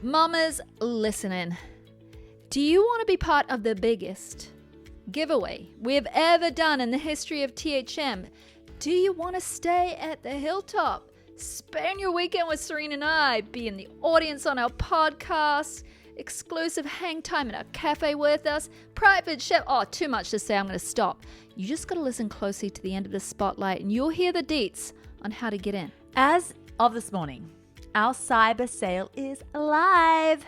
Mamas listening, do you want to be part of the biggest giveaway we have ever done in the history of THM? Do you want to stay at the hilltop, spend your weekend with Serene and I, be in the audience on our podcast, exclusive hang time in our cafe with us, private chef? Oh, too much to say, I'm going to stop. You just got to listen closely to the end of the spotlight and you'll hear the deets on how to get in. As of this morning, our cyber sale is live.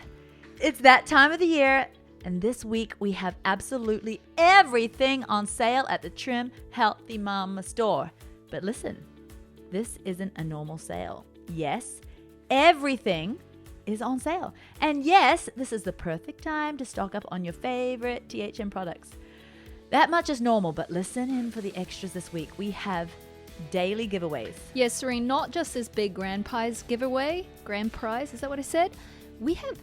It's that time of the year, and this week we have absolutely everything on sale at the Trim Healthy Mama store. But listen, this isn't a normal sale. Yes, everything is on sale. And yes, this is the perfect time to stock up on your favorite THM products. That much is normal, but listen in for the extras this week. We have daily giveaways. Yes, Serene, not just this big grand prize giveaway. Grand prize, is that what I said? We have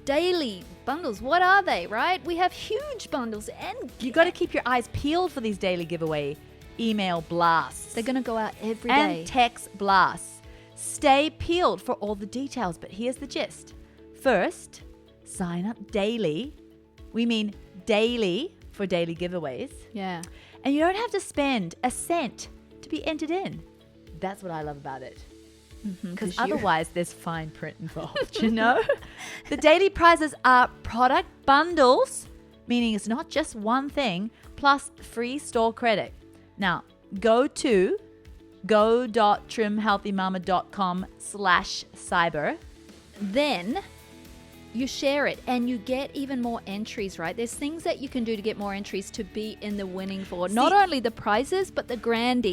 daily bundles. What are they, right? We have huge bundles, and you got to keep your eyes peeled for these daily giveaway email blasts. They're going to go out every day. And text blasts. Stay peeled for all the details, but here's the gist. First, sign up daily. We mean daily for daily giveaways. Yeah. And you don't have to spend a cent to be entered in. That's what I love about it. Because otherwise there's fine print involved, you know? The daily prizes are product bundles, meaning it's not just one thing, plus free store credit. Now, go to go.trimhealthymama.com/cyber. Then you share it and you get even more entries, right? There's things that you can do to get more entries to be in the winning for not only the prizes, but the grand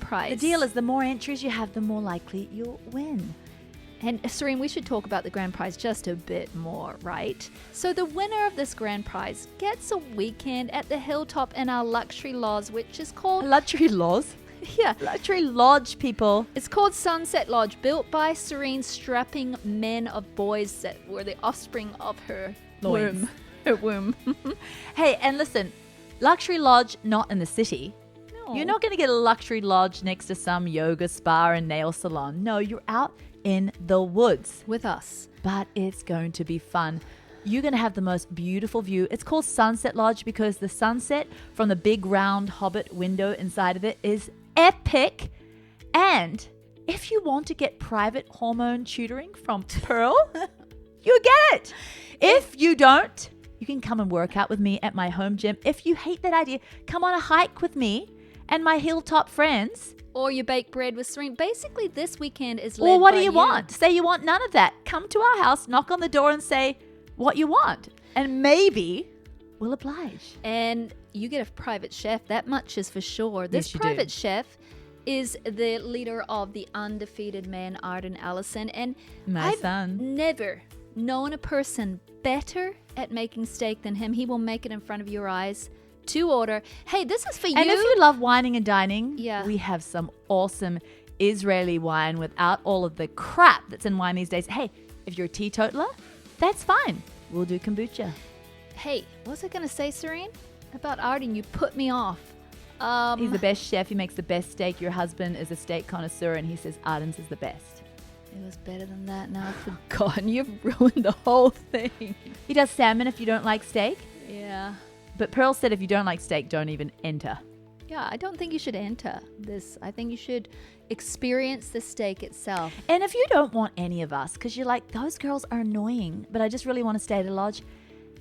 prize. The deal is the more entries you have, the more likely you'll win. And Serene, we should talk about the grand prize just a bit more, right? So the winner of this grand prize gets a weekend at the hilltop in our luxury lodge, which is called... Luxury lodge? Yeah. Luxury lodge, people. It's called Sunset Lodge, built by Serene's strapping men of boys that were the offspring of her Loins. womb. Her womb. Hey, and listen, luxury lodge not in the city. No. You're not going to get a luxury lodge next to some yoga spa and nail salon. No, you're out in the woods. With us. But it's going to be fun. You're going to have the most beautiful view. It's called Sunset Lodge because the sunset from the big round hobbit window inside of it is epic. And if you want to get private hormone tutoring from Pearl, you get it. If you don't, you can come and work out with me at my home gym. If you hate that idea, come on a hike with me and my hilltop friends. Or you bake bread with Serene. Basically, this weekend is led Or what by do you want? Say you want none of that. Come to our house, knock on the door and say what you want. And maybe we'll oblige. And you get a private chef. That much is for sure. This private chef is the leader of the undefeated man, Arden Allison. And I've never known a person better at making steak than him. He will make it in front of your eyes to order. Hey, this is for you. And if you love wining and dining, yeah, we have some awesome Israeli wine without all of the crap that's in wine these days. Hey, if you're a teetotaler, that's fine. We'll do kombucha. Hey, what was I going to say, Serene? About Arden, you put me off. He's the best chef. He makes the best steak. Your husband is a steak connoisseur, and he says Arden's is the best. It was better than that. Now I've forgotten. You've ruined the whole thing. He does salmon if you don't like steak. Yeah. But Pearl said if you don't like steak, don't even enter. Yeah, I don't think you should enter this. I think you should experience the steak itself. And if you don't want any of us, because you're like, those girls are annoying, but I just really want to stay at a lodge,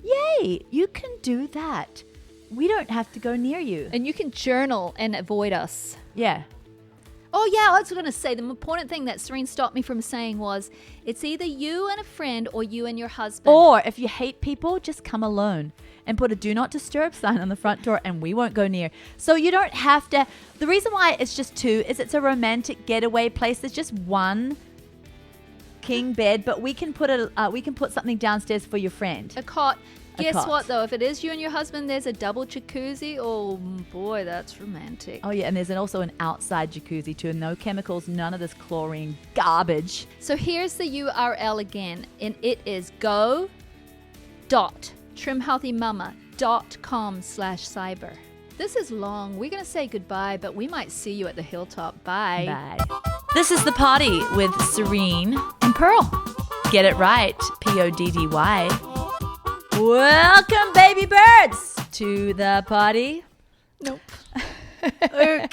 yay, you can do that. We don't have to go near you. And you can journal and avoid us. Yeah. Oh, yeah, I was going to say, the important thing that Serene stopped me from saying was, it's either you and a friend or you and your husband. Or if you hate people, just come alone and put a do not disturb sign on the front door and we won't go near. So you don't have to. The reason why it's just two is it's a romantic getaway place. There's just one king bed, but we can put something downstairs for your friend. A cot. Guess cot. what, though? If it is you and your husband, there's a double jacuzzi. Oh, boy, that's romantic. Oh, yeah, and there's also an outside jacuzzi, too. No chemicals, none of this chlorine garbage. So here's the URL again, and it is go.trimhealthymama.com/cyber. This is long. We're going to say goodbye, but we might see you at the hilltop. Bye. Bye. This is The Poddy with Serene and Pearl. Get it right. Peace. Poddy. Welcome, baby birds, to the party. Nope. I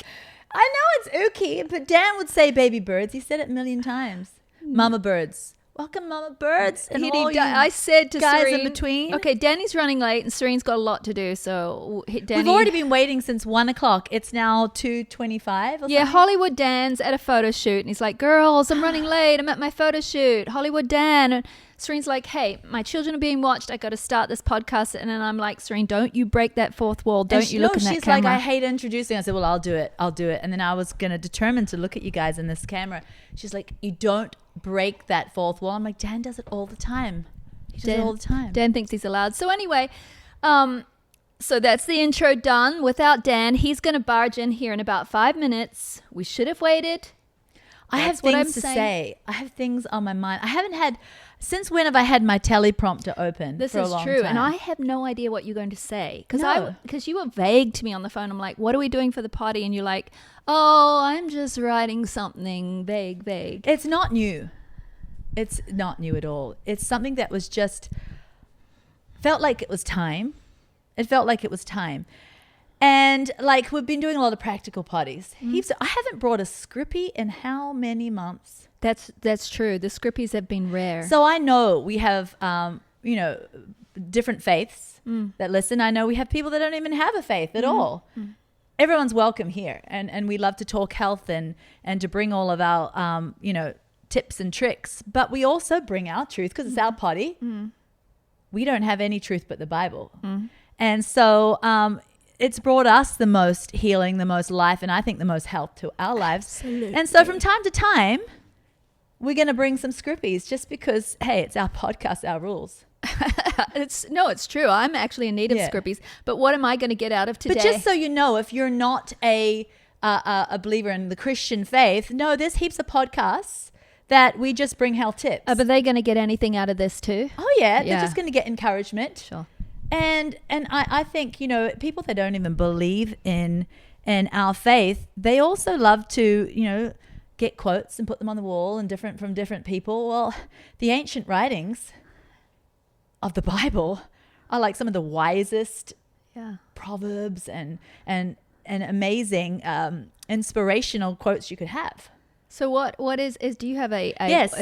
know it's ookie, but Dan would say baby birds. He said it a million times. Mama birds. Welcome, mama birds. And all you I said to guys Serene, in between. Okay, Danny's running late and Serene's got a lot to do. So Danny, We've already been waiting since 1 o'clock. It's now 2:25 or something. Yeah, Hollywood Dan's at a photo shoot and he's like, girls, I'm running late. I'm at my photo shoot. Hollywood Dan. And Serene's like, hey, my children are being watched. I got to start this podcast. And then I'm like, Serene, don't you break that fourth wall. Don't you look in that she's camera. like, I hate introducing. I said, well, I'll do it. And then I was going to determine to look at you guys in this camera. She's like, you don't break that fourth wall. I'm like, Dan does it all the time. He does it all the time. Dan thinks he's allowed. So anyway, so that's the intro done. Without Dan, he's going to barge in here in about 5 minutes. We should have waited. I have things to say. I have things on my mind. I haven't had, since when have I had my teleprompter open? This for a is long true. time? And I have no idea what you're going to say. No. Because you were vague to me on the phone. I'm like, what are we doing for the party? And you're like, oh, I'm just writing something vague. It's not new. It's not new at all. It's something that was just, felt like it was time. It felt like it was time. And like we've been doing a lot of practical parties. I haven't brought a scrippy in how many months? That's true. The scrippies have been rare. So I know we have, different faiths that listen. I know we have people that don't even have a faith at all. Everyone's welcome here. And we love to talk health and to bring all of our, tips and tricks. But we also bring our truth because it's our potty. We don't have any truth but the Bible. And so it's brought us the most healing, the most life, and I think the most health to our lives. Absolutely. And so from time to time, we're going to bring some scrippies just because, hey, it's our podcast, our rules. It's true. I'm actually in need of scrippies. But what am I going to get out of today? But just so you know, if you're not a believer in the Christian faith, no, there's heaps of podcasts that we just bring health tips. But they going to get anything out of this too? Oh, yeah. They're just going to get encouragement. Sure. And I think, people that don't even believe in our faith, they also love to, get quotes and put them on the wall and from different people. Well, the ancient writings of the Bible are like some of the wisest proverbs and amazing inspirational quotes you could have. So what is do you have a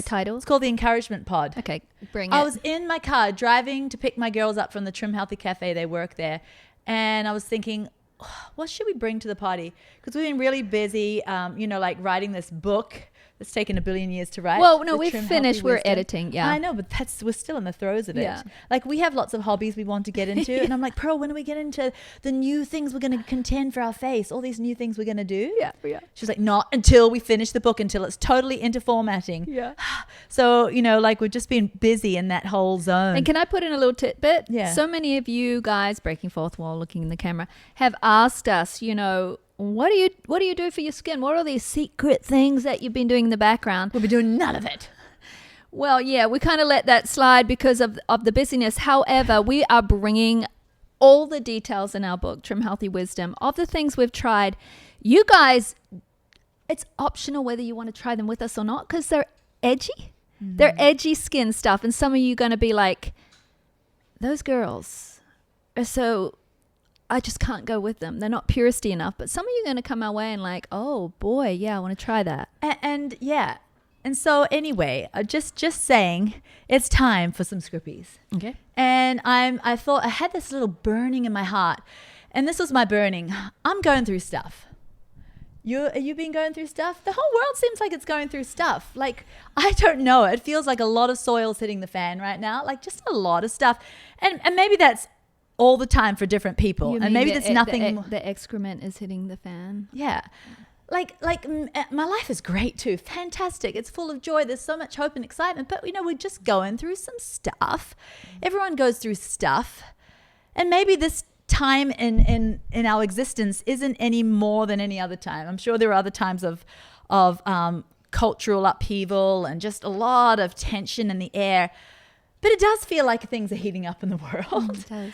title? It's called the Encouragement Pod. Okay, bring it. I was in my car driving to pick my girls up from the Trim Healthy Cafe. They work there. And I was thinking, what should we bring to the party? Because we've been really busy, writing this book that's taken 1 billion years to write. Well, no, we've Trim finished. Healthy We're Wisdom. editing, yeah. I know, but we're still in the throes of it. Yeah. Like we have lots of hobbies we want to get into. And I'm like, Pearl, when are we get into the new things we're going to contend for our face? All these new things we're going to do? Yeah. She's like, not until we finish the book, until it's totally into formatting. Yeah. So, we've just been busy in that whole zone. And can I put in a little tidbit? Yeah. So many of you guys, breaking fourth wall, looking in the camera, have asked us, what do you do for your skin? What are these secret things that you've been doing in the background? We'll be doing none of it. Well, yeah, we kind of let that slide because of the busyness. However, we are bringing all the details in our book, Trim Healthy Wisdom, of the things we've tried. You guys, it's optional whether you want to try them with us or not because they're edgy. They're edgy skin stuff. And some of you are going to be like, those girls are so... I just can't go with them. They're not puristy enough. But some of you are going to come our way and like, oh boy, yeah, I want to try that. And so anyway, just saying, it's time for some scrippies. Okay. And I thought I had this little burning in my heart, and this was my burning. I'm going through stuff. You been going through stuff? The whole world seems like it's going through stuff. Like, I don't know. It feels like a lot of soil's hitting the fan right now. Like just a lot of stuff. And maybe that's all the time for different people. And maybe there's nothing. The excrement is hitting the fan. Yeah. Like my life is great too. Fantastic. It's full of joy. There's so much hope and excitement. But, we're just going through some stuff. Everyone goes through stuff. And maybe this time in our existence isn't any more than any other time. I'm sure there are other times of cultural upheaval and just a lot of tension in the air. But it does feel like things are heating up in the world. It does.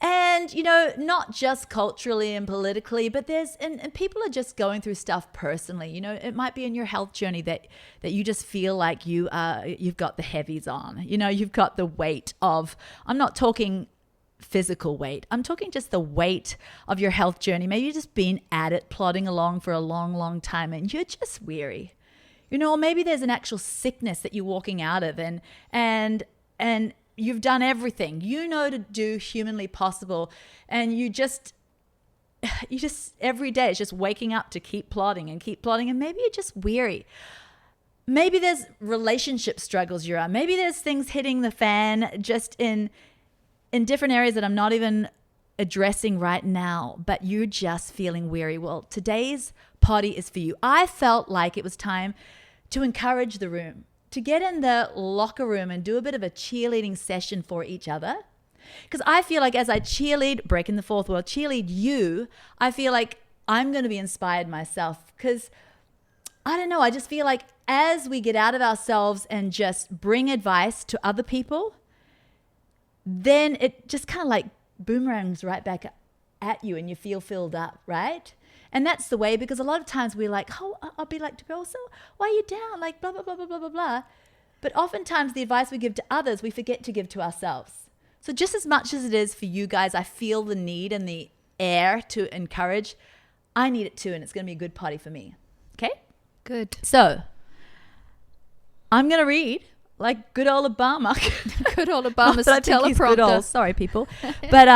And, not just culturally and politically, but and people are just going through stuff personally. It might be in your health journey that you just feel like you've got the heavies on. You've got the weight of, I'm not talking physical weight. I'm talking just the weight of your health journey. Maybe you've just been at it, plodding along for a long, long time, and you're just weary. Or maybe there's an actual sickness that you're walking out of, and you've done everything to do humanly possible, and you just every day it's just waking up to keep plodding, and maybe you're just weary. Maybe there's relationship struggles you're on. Maybe there's things hitting the fan just in different areas that I'm not even addressing right now, but you're just feeling weary. Well, today's Poddy is for you. I felt like it was time to encourage the room, to get in the locker room and do a bit of a cheerleading session for each other. Because I feel like as I breaking the fourth wall, cheerlead you, I feel like I'm going to be inspired myself. Because I don't know, I just feel like as we get out of ourselves and just bring advice to other people, then it just kind of like boomerangs right back at you and you feel filled up, right? And that's the way, because a lot of times we're like, oh, I'll be like to Pearl, so why are you down? Like blah, blah, blah, blah, blah, blah, blah. But oftentimes the advice we give to others, we forget to give to ourselves. So just as much as it is for you guys, I feel the need and the air to encourage, I need it too. And it's going to be a good Poddy for me. Okay? Good. So I'm going to read like good old Obama. Good old Obama's teleprompter. Good old, sorry people. But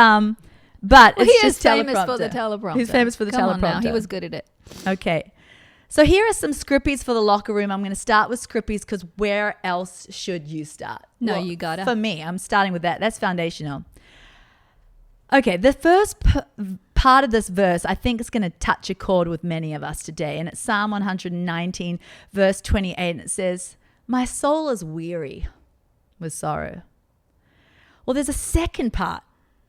well, it's he just is famous for the teleprompter. He's famous for the teleprompter. On now. He was good at it. Okay. So here are some scrippies for the locker room. I'm going to start with scrippies because where else should you start? No, you gotta. For me, I'm starting with that. That's foundational. Okay, the first part of this verse, I think is going to touch a chord with many of us today. And it's Psalm 119, verse 28. And it says, "My soul is weary with sorrow." Well, there's a second part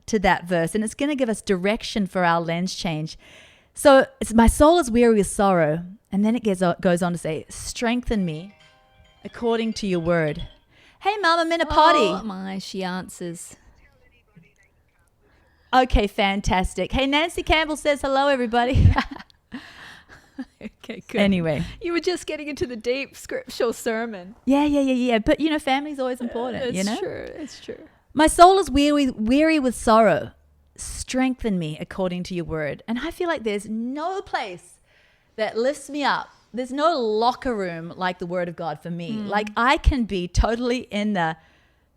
to that verse, and it's going to give us direction for our lens change. So it's, my soul is weary with sorrow. And then it goes on to say, strengthen me according to your word. Hey, Mum, I'm in a potty. Oh, my, she answers. Okay, fantastic. Hey, Nancy Campbell says hello, everybody. Okay, good. Anyway. You were just getting into the deep scriptural sermon. Yeah. But, family's always important, It's true. My soul is weary with sorrow. Strengthen me according to your word. And I feel like there's no place that lifts me up. There's no locker room like the word of God for me. Like I can be totally in the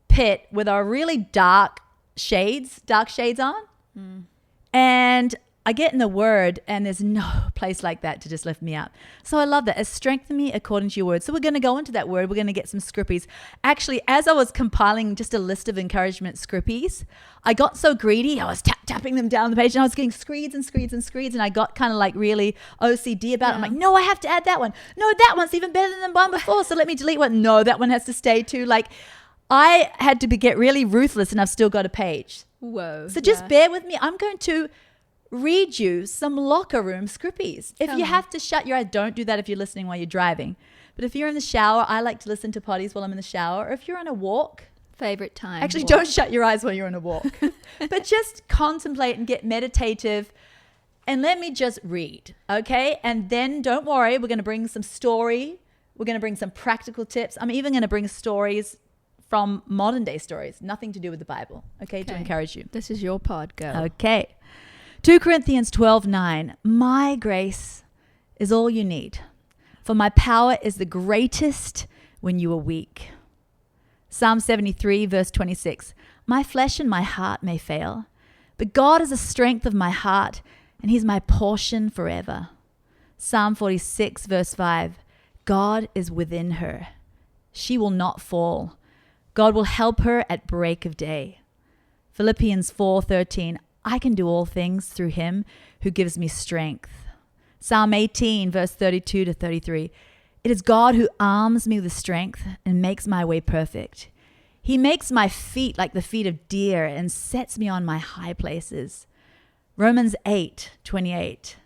pit with our really dark shades on. And I get in the word and there's no place like that to just lift me up. So I love that. It's strengthen me according to your word. So we're going to go into that word. We're going to get some scrippies. Actually, as I was compiling just a list of encouragement scrippies, I got so greedy. I was tapping them down the page and I was getting screeds. And I got kind of like really OCD about it. I'm like, no, I have to add that one. No, that one's even better than the one before. So let me delete one. No, that one has to stay too. Like I had to get really ruthless and I've still got a page. Whoa. So just bear with me. I'm going to read you some locker room scrippies. If you have to shut your eyes, don't do that if you're listening while you're driving. But if you're in the shower, I like to listen to poddies while I'm in the shower. Or if you're on a walk. Favorite time. Actually, don't shut your eyes while you're on a walk. But just contemplate and get meditative. And let me just read, okay? And then don't worry, we're going to bring some story. We're going to bring some practical tips. I'm even going to bring stories from modern day stories. Nothing to do with the Bible, okay? To encourage you. This is your pod, girl. Okay. 2 Corinthians 12:9, my grace is all you need, for my power is the greatest when you are weak. Psalm 73, verse 26, my flesh and my heart may fail, but God is the strength of my heart, and he's my portion forever. Psalm 46, verse 5, God is within her. She will not fall. God will help her at break of day. Philippians 4:13, I can do all things through him who gives me strength. Psalm 18, verse 32 to 33. It is God who arms me with strength and makes my way perfect. He makes my feet like the feet of deer and sets me on my high places. Romans 8:28.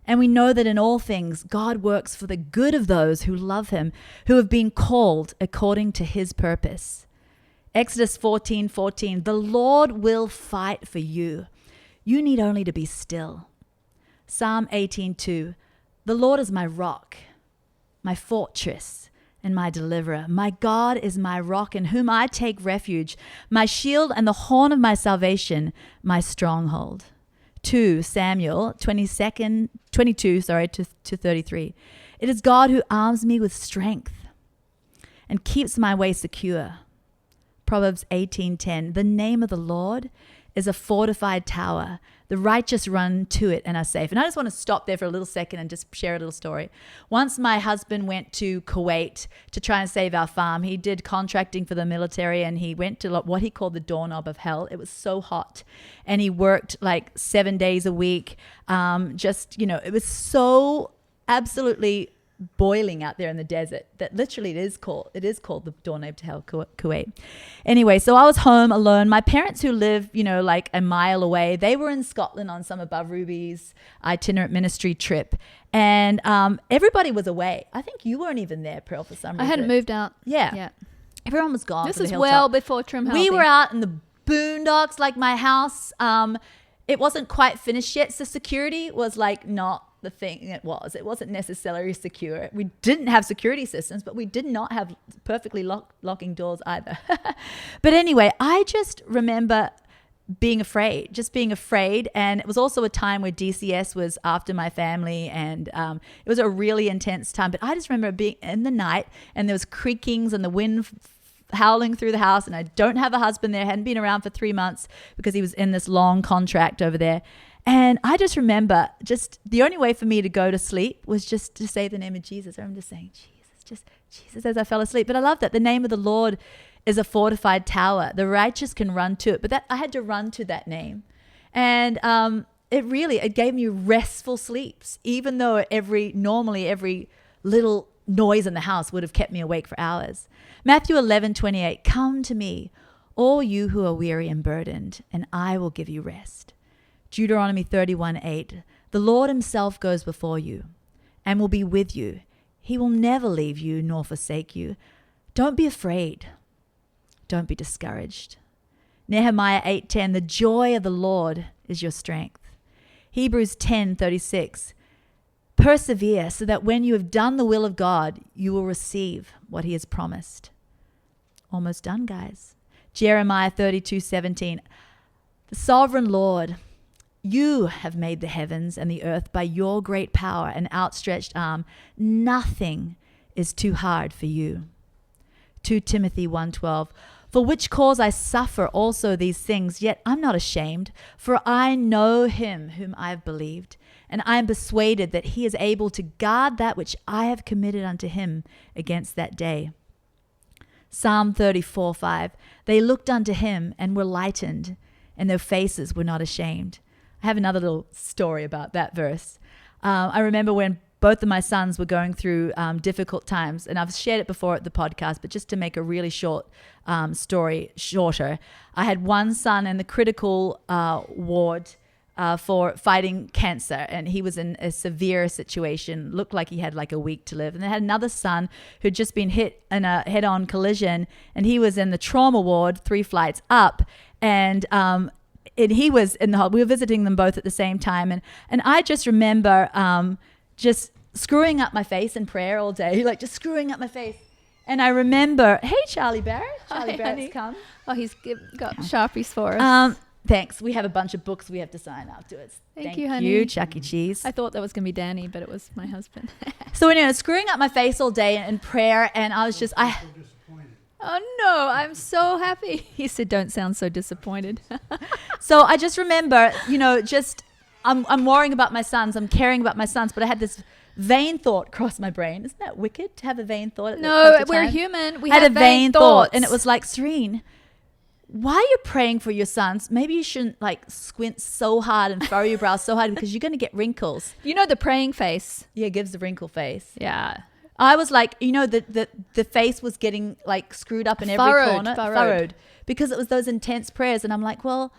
And we know that in all things, God works for the good of those who love him, who have been called according to his purpose. Exodus 14:14. The Lord will fight for you. You need only to be still. Psalm 18:2. The Lord is my rock, my fortress, and my deliverer. My God is my rock in whom I take refuge, my shield and the horn of my salvation, my stronghold. 2 Samuel 22 to 33. It is God who arms me with strength and keeps my way secure. Proverbs 18:10. The name of the Lord is a fortified tower. The righteous run to it and are safe. And I just want to stop there for a little second and just share a little story. Once my husband went to Kuwait to try and save our farm. He did contracting for the military, and he went to what he called the doorknob of hell. It was so hot, and he worked like 7 days a week. It was so absolutely boiling out there in the desert that literally it is called the doorknob to hell, Kuwait. Anyway, so I was home alone. My parents, who live like a mile away, they were in Scotland on some Above Ruby's itinerant ministry trip, and everybody was away. I think you weren't even there, Pearl, for some reason. I hadn't moved out. Yeah. Everyone was gone. This to the is hilltop. well before Trim Healthy. We were out in the boondocks, like my house. It wasn't quite finished yet, so security was like not the thing it was. It wasn't necessarily secure. We didn't have security systems, but we did not have perfectly locking doors either. But anyway, I just remember being afraid. And it was also a time where DCS was after my family, and it was a really intense time. But I just remember being in the night, and there was creakings and the wind howling through the house, and I don't have a husband there. I hadn't been around for 3 months because he was in this long contract over there. And I just remember just the only way for me to go to sleep was just to say the name of Jesus. I'm just saying Jesus as I fell asleep. But I love that the name of the Lord is a fortified tower. The righteous can run to it. But that I had to run to that name. And it gave me restful sleeps, even though normally every little noise in the house would have kept me awake for hours. Matthew 11:28. Come to me, all you who are weary and burdened, and I will give you rest. Deuteronomy 31:8. The Lord himself goes before you and will be with you. He will never leave you nor forsake you. Don't be afraid. Don't be discouraged. Nehemiah 8:10. The joy of the Lord is your strength. Hebrews 10:36. Persevere so that when you have done the will of God, you will receive what he has promised. Almost done, guys. Jeremiah 32:17. The sovereign Lord, you have made the heavens and the earth by your great power and outstretched arm. Nothing is too hard for you. 2 Timothy 1:12. For which cause I suffer also these things, yet I'm not ashamed, for I know him whom I have believed, and I am persuaded that he is able to guard that which I have committed unto him against that day. Psalm 34:5. They looked unto him and were lightened, and their faces were not ashamed. I have another little story about that verse. I remember when both of my sons were going through difficult times, and I've shared it before at the podcast, but just to make a really short story shorter, I had one son in the critical ward for fighting cancer, and he was in a severe situation, looked like he had like a week to live. And they had another son who'd just been hit in a head-on collision, and he was in the trauma ward 3 flights up, and he was in we were visiting them both at the same time. And I just remember just screwing up my face in prayer all day, like just screwing up my face. And I remember, hey, Charlie Barrett. Charlie Barrett's come. Oh, he's got Sharpies for us. Thanks. We have a bunch of books we have to sign afterwards. Thank you, honey. You, Chuck E. Cheese. I thought that was going to be Danny, but it was my husband. So anyway, screwing up my face all day in prayer, and I was just... Oh, no, I'm so happy. He said, don't sound so disappointed. So I just remember, I'm worrying about my sons. I'm caring about my sons. But I had this vain thought cross my brain. Isn't that wicked to have a vain thought? No, we're human. We had have a vain thought. thoughts. And it was like, Serene, why are you praying for your sons? Maybe you shouldn't squint so hard and furrow your brow so hard because you're going to get wrinkles. You know the praying face? Yeah, it gives the wrinkle face. Yeah. I was like, the face was getting screwed up in every corner. Furrowed. Because it was those intense prayers. And I'm like, well,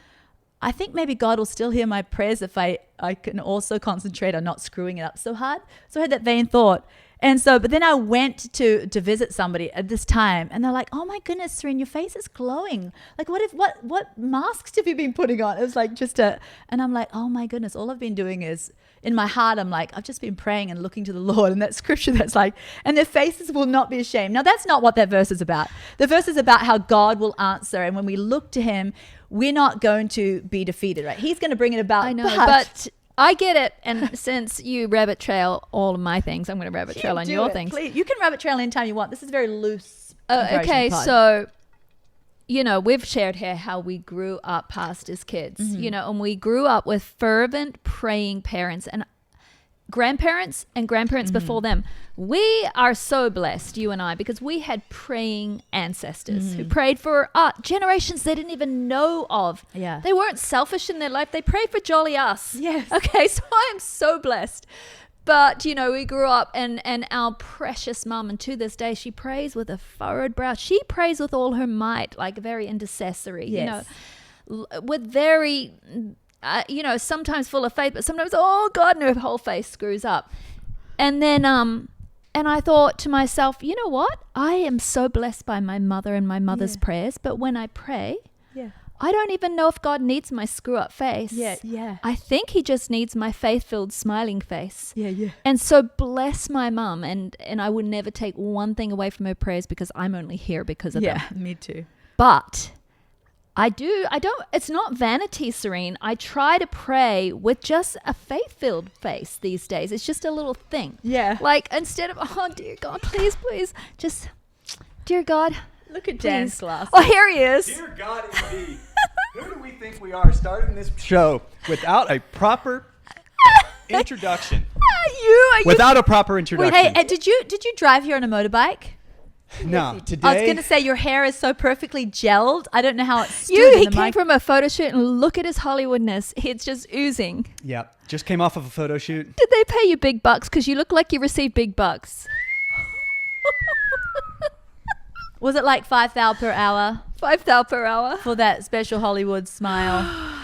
I think maybe God will still hear my prayers if I can also concentrate on not screwing it up so hard. So I had that vain thought. And so, but then I went to visit somebody at this time, and they're like, "Oh my goodness, Serene, your face is glowing. Like, what masks have you been putting on?" It was like and I'm like, "Oh my goodness, all I've been doing is." In my heart, I'm like, I've just been praying and looking to the Lord. And that scripture that's like, and their faces will not be ashamed. Now, that's not what that verse is about. The verse is about how God will answer. And when we look to him, we're not going to be defeated, right? He's going to bring it about. I know, but I get it. And since you rabbit trail all of my things, I'm going to rabbit trail on your things. Please. You can rabbit trail anytime you want. This is very loose. Okay, so... we've shared here how we grew up pastors' kids, and we grew up with fervent praying parents and grandparents before them. We are so blessed, you and I, because we had praying ancestors who prayed for generations they didn't even know of. Yeah. They weren't selfish in their life. They prayed for jolly us. Yes. Okay, so I am so blessed. But, we grew up and our precious mum, and to this day, she prays with a furrowed brow. She prays with all her might, like very intercessory, Yes. With very, sometimes full of faith, but sometimes, oh God, and her whole face screws up. And then, and I thought to myself, you know what? I am so blessed by my mother and my mother's prayers, but when I pray, I don't even know if God needs my screw-up face. Yeah. I think he just needs my faith-filled smiling face. Yeah. And so bless my mum, and I would never take one thing away from her prayers because I'm only here because of them. Yeah, me too. But it's not vanity, Serene. I try to pray with just a faith-filled face these days. It's just a little thing. Yeah. Like instead of, oh dear God, please, just, dear God. Look at Dan's glass. Oh, here he is. Dear God, indeed. Who do we think we are starting this show without a proper introduction? Without a proper introduction. Hey, did you drive here on a motorbike? No, today. I was going to say your hair is so perfectly gelled. I don't know how it stood He in the came mic. from a photo shoot, and look at his Hollywoodness. It's just oozing. Yeah, just came off of a photo shoot. Did they pay you big bucks? Because you look like you received big bucks. Was it like $5,000 per hour? $5,000 per hour. For that special Hollywood smile.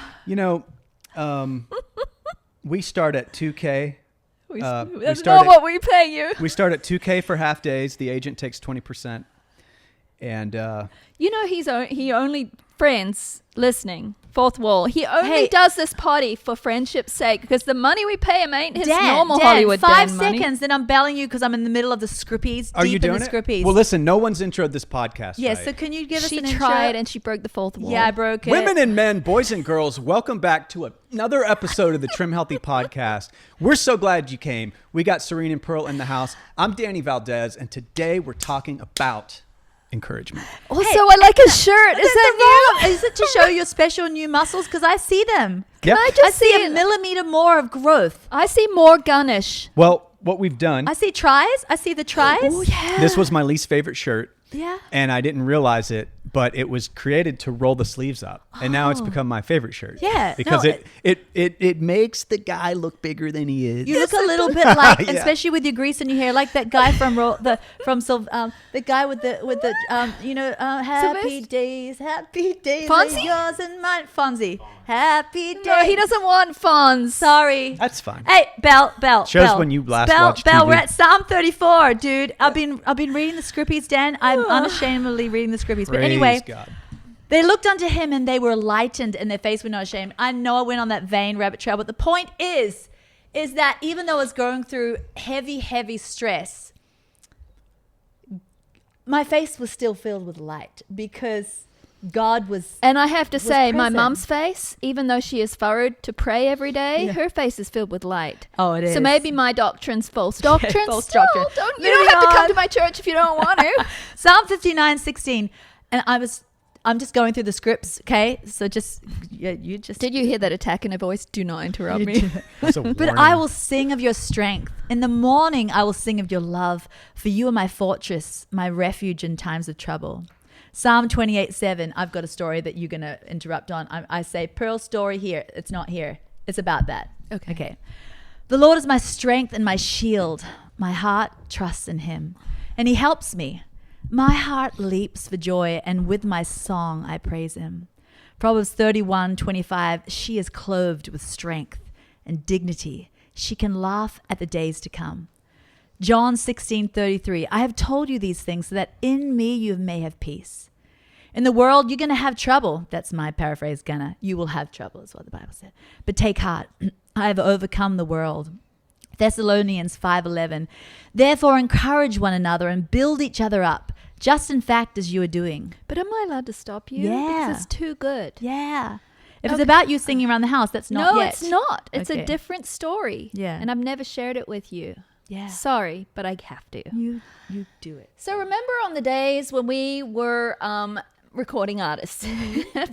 We start at $2K. That's not what we pay you. We start at $2K for half days. The agent takes 20%. And he only, friends listening, fourth wall, he only does this potty for friendship's sake, because the money we pay him ain't his normal Hollywood 5 money. seconds, then I'm bailing you because I'm in the middle of the Scrippies. Are you doing in the Scrippies. Well, listen, no one's introed this podcast. Yeah, right? so can you give us an intro? She tried and she broke the fourth wall. Yeah, I broke it. Women and men, boys and girls, welcome back to another episode of the Trim Healthy Podcast. We're so glad you came. We got Serene and Pearl in the house. I'm Danny Valdez, and today we're talking about encouragement. Also, I like his shirt. Is that new? Is it to show your special new muscles? Because I see them. Yep. I see a millimeter more of growth. I see more gunnish. Well, what we've done, I see tries. I see the tries. Oh, yeah. this was my least favorite shirt. Yeah. And I didn't realize it, but it was created to roll the sleeves up. And now it's become my favorite shirt. Yeah. Because No, it makes the guy look bigger than he is. You look a little bit like, Yeah. especially with your grease in your hair, like that guy from the guy with the happy days, Fonzie? are yours and mine, Fonzie. Happy days. No, he doesn't want Fonz. Sorry. That's fine. Hey, Bell. Shows when you last watched Bell, TV. we're at Psalm 34, dude. I've been reading the Scrippies, Dan. I'm unashamedly reading the Scrippies. But anyway, Praise God. they looked unto him and they were lightened and their face were not ashamed. I know I went on that vain rabbit trail, but the point is that even though I was going through heavy stress, my face was still filled with light because God was. And I have to say, my present. mum's face, even though she is furrowed to pray every day, her face is filled with light. Oh, it is. So maybe my doctrine's false doctrine. false Still, doctrine. You don't have to come to my church if you don't want to. Psalm 59:16, and I'm just going through the scripts, okay? So you just. Did you hear that attack in her voice? Do not interrupt me. That's a But warning. I will sing of your strength. In the morning, I will sing of your love, for you are my fortress, my refuge in times of trouble. Psalm 28:7. I've got a story that you're going to interrupt on. I say, Pearl's story here. It's not here. It's about that. Okay. The Lord is my strength and my shield. My heart trusts in him, and he helps me. My heart leaps for joy, and with my song I praise him. Proverbs 31:25. She is clothed with strength and dignity. She can laugh at the days to come. John 16:33. I have told you these things so that in me you may have peace. In the world, you're going to have trouble. That's my paraphrase, gonna. You will have trouble is what the Bible said. But take heart. I have overcome the world. Thessalonians 5:11. Therefore, encourage one another and build each other up, just in fact as you are doing. But am I allowed to stop you? Yeah. Because it's too good. Yeah. If it's about you singing around the house, that's not No, yet. it's not. It's Okay. a different story. Yeah. And I've never shared it with you. Yeah. Sorry, but I have to. You do it. So remember on the days when we were recording artists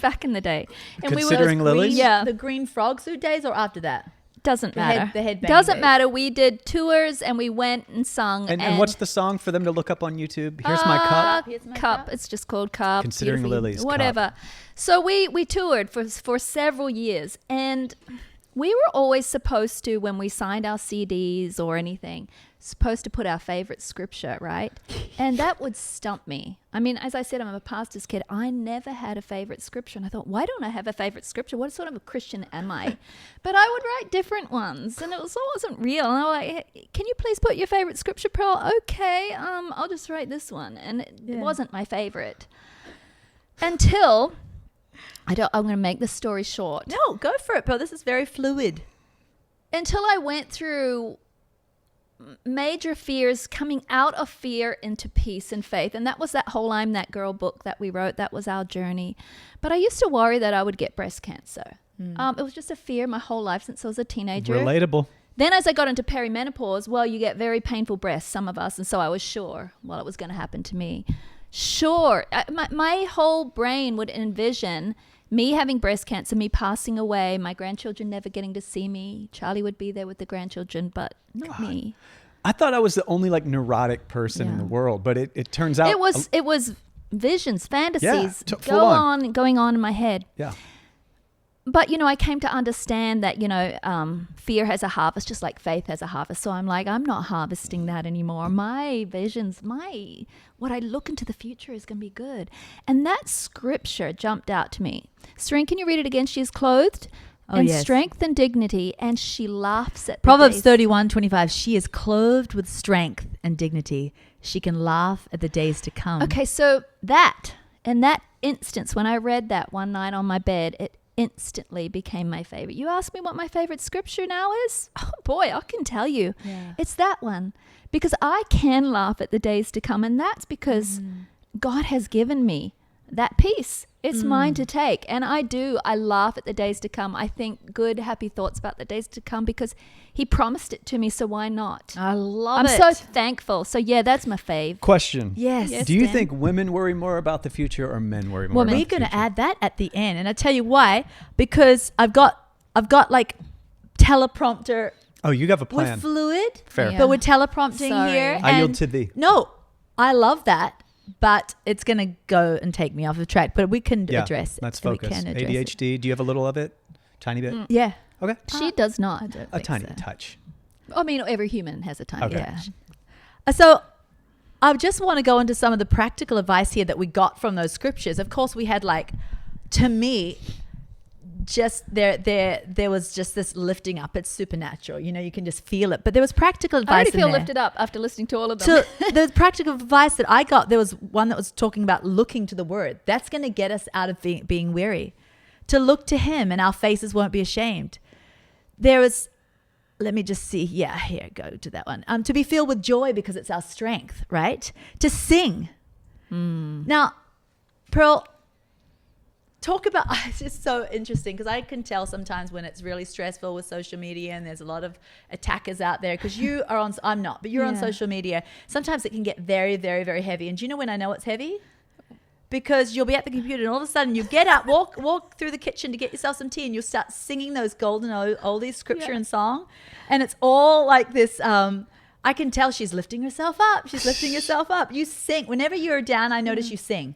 back in the day, and Considering we were Lilies? Yeah, The green frog suit days or after that? doesn't The matter. headbanging Doesn't days. matter. We did tours and we went and sung. And what's the song for them to look up on YouTube? Here's my cup. Here's my Cup. It's just called Cup. Considering Beautifully- Lilies, Cup. Whatever. So we toured for several years, and we were always supposed to, when we signed our CDs or anything, supposed to put our favorite scripture, right? And that would stump me. I mean, as I said, I'm a pastor's kid. I never had a favorite scripture. And I thought, why don't I have a favorite scripture? What sort of a Christian am I? But I would write different ones, and it wasn't real. And I was like, hey, can you please put your favorite scripture, Pearl? Okay, I'll just write this one. And it wasn't my favorite. Until, I'm going to make the story short. No, go for it, Pearl. This is very fluid. Until I went through major fears, coming out of fear into peace and faith. And that was that whole I'm That Girl book that we wrote. That was our journey. But I used to worry that I would get breast cancer. It was just a fear my whole life since I was a teenager. Relatable. Then as I got into perimenopause, well, you get very painful breasts, some of us. And so I was sure, well, it was going to happen to me. Sure. My whole brain would envision me having breast cancer, me passing away, my grandchildren never getting to see me. Charlie would be there with the grandchildren, but not me. I thought I was the only like neurotic person in Yeah. the world, but it turns out It was visions, fantasies full on. going on in my head. Yeah. But, I came to understand that, fear has a harvest just like faith has a harvest. So I'm like, I'm not harvesting that anymore. My visions, what I look into the future is going to be good. And that scripture jumped out to me. Serene, can you read it again? She is clothed in yes. strength and dignity, and she laughs at the Proverbs days. 31:25. She is clothed with strength and dignity. She can laugh at the days to come. Okay, so in that instance, when I read that one night on my bed, it instantly became my favorite. You ask me what my favorite scripture now is? Oh boy, I can tell you. Yeah. It's that one, because I can laugh at the days to come, and that's because God has given me that peace. It's mine to take, and I laugh at the days to come. I think good, happy thoughts about the days to come because he promised it to me, so why not? I love I'm it. so thankful. So yeah, that's my fave. Question. Yes. Yes. Do you Dan. think women worry more about the future or men worry more Women. about We're the going to future? add that at the end, and I tell you why. Because I've got like teleprompter. Oh, you have a We're plan. fluid, Fair. Yeah. but we're teleprompting Sorry. here. I yield and- to thee. No, I love that, but it's going to go and take me off the track. But we can Yeah, address it. let's We focus. can address it. ADHD, do you have a little of it? Tiny bit? Yeah. Okay. She does not. I don't A think tiny so. touch. I mean, every human has a tiny Okay. Yeah. touch. So I just want to go into some of the practical advice here that we got from those scriptures. Of course, we had to me, just there was just this lifting up. It's supernatural. You can just feel it. But there was practical advice I already in feel there. lifted up after listening to all of them. So the practical advice that I got, there was one that was talking about looking to the word. That's going to get us out of being weary. To look to him and our faces won't be ashamed. There is, let me just see. Yeah, here, go to that one. To be filled with joy because it's our strength, right? To sing. Now, Pearl, talk about, it's just so interesting because I can tell sometimes when it's really stressful with social media and there's a lot of attackers out there because you are on, I'm not, but you're on Yeah. social media. Sometimes it can get very, very, very heavy. And do you know when I know it's heavy? Because you'll be at the computer and all of a sudden you get up, walk through the kitchen to get yourself some tea and you'll start singing those golden oldies, scripture and song. And it's all like this, I can tell she's lifting herself up. She's lifting herself up. You sing. Whenever you're down, I notice you sing.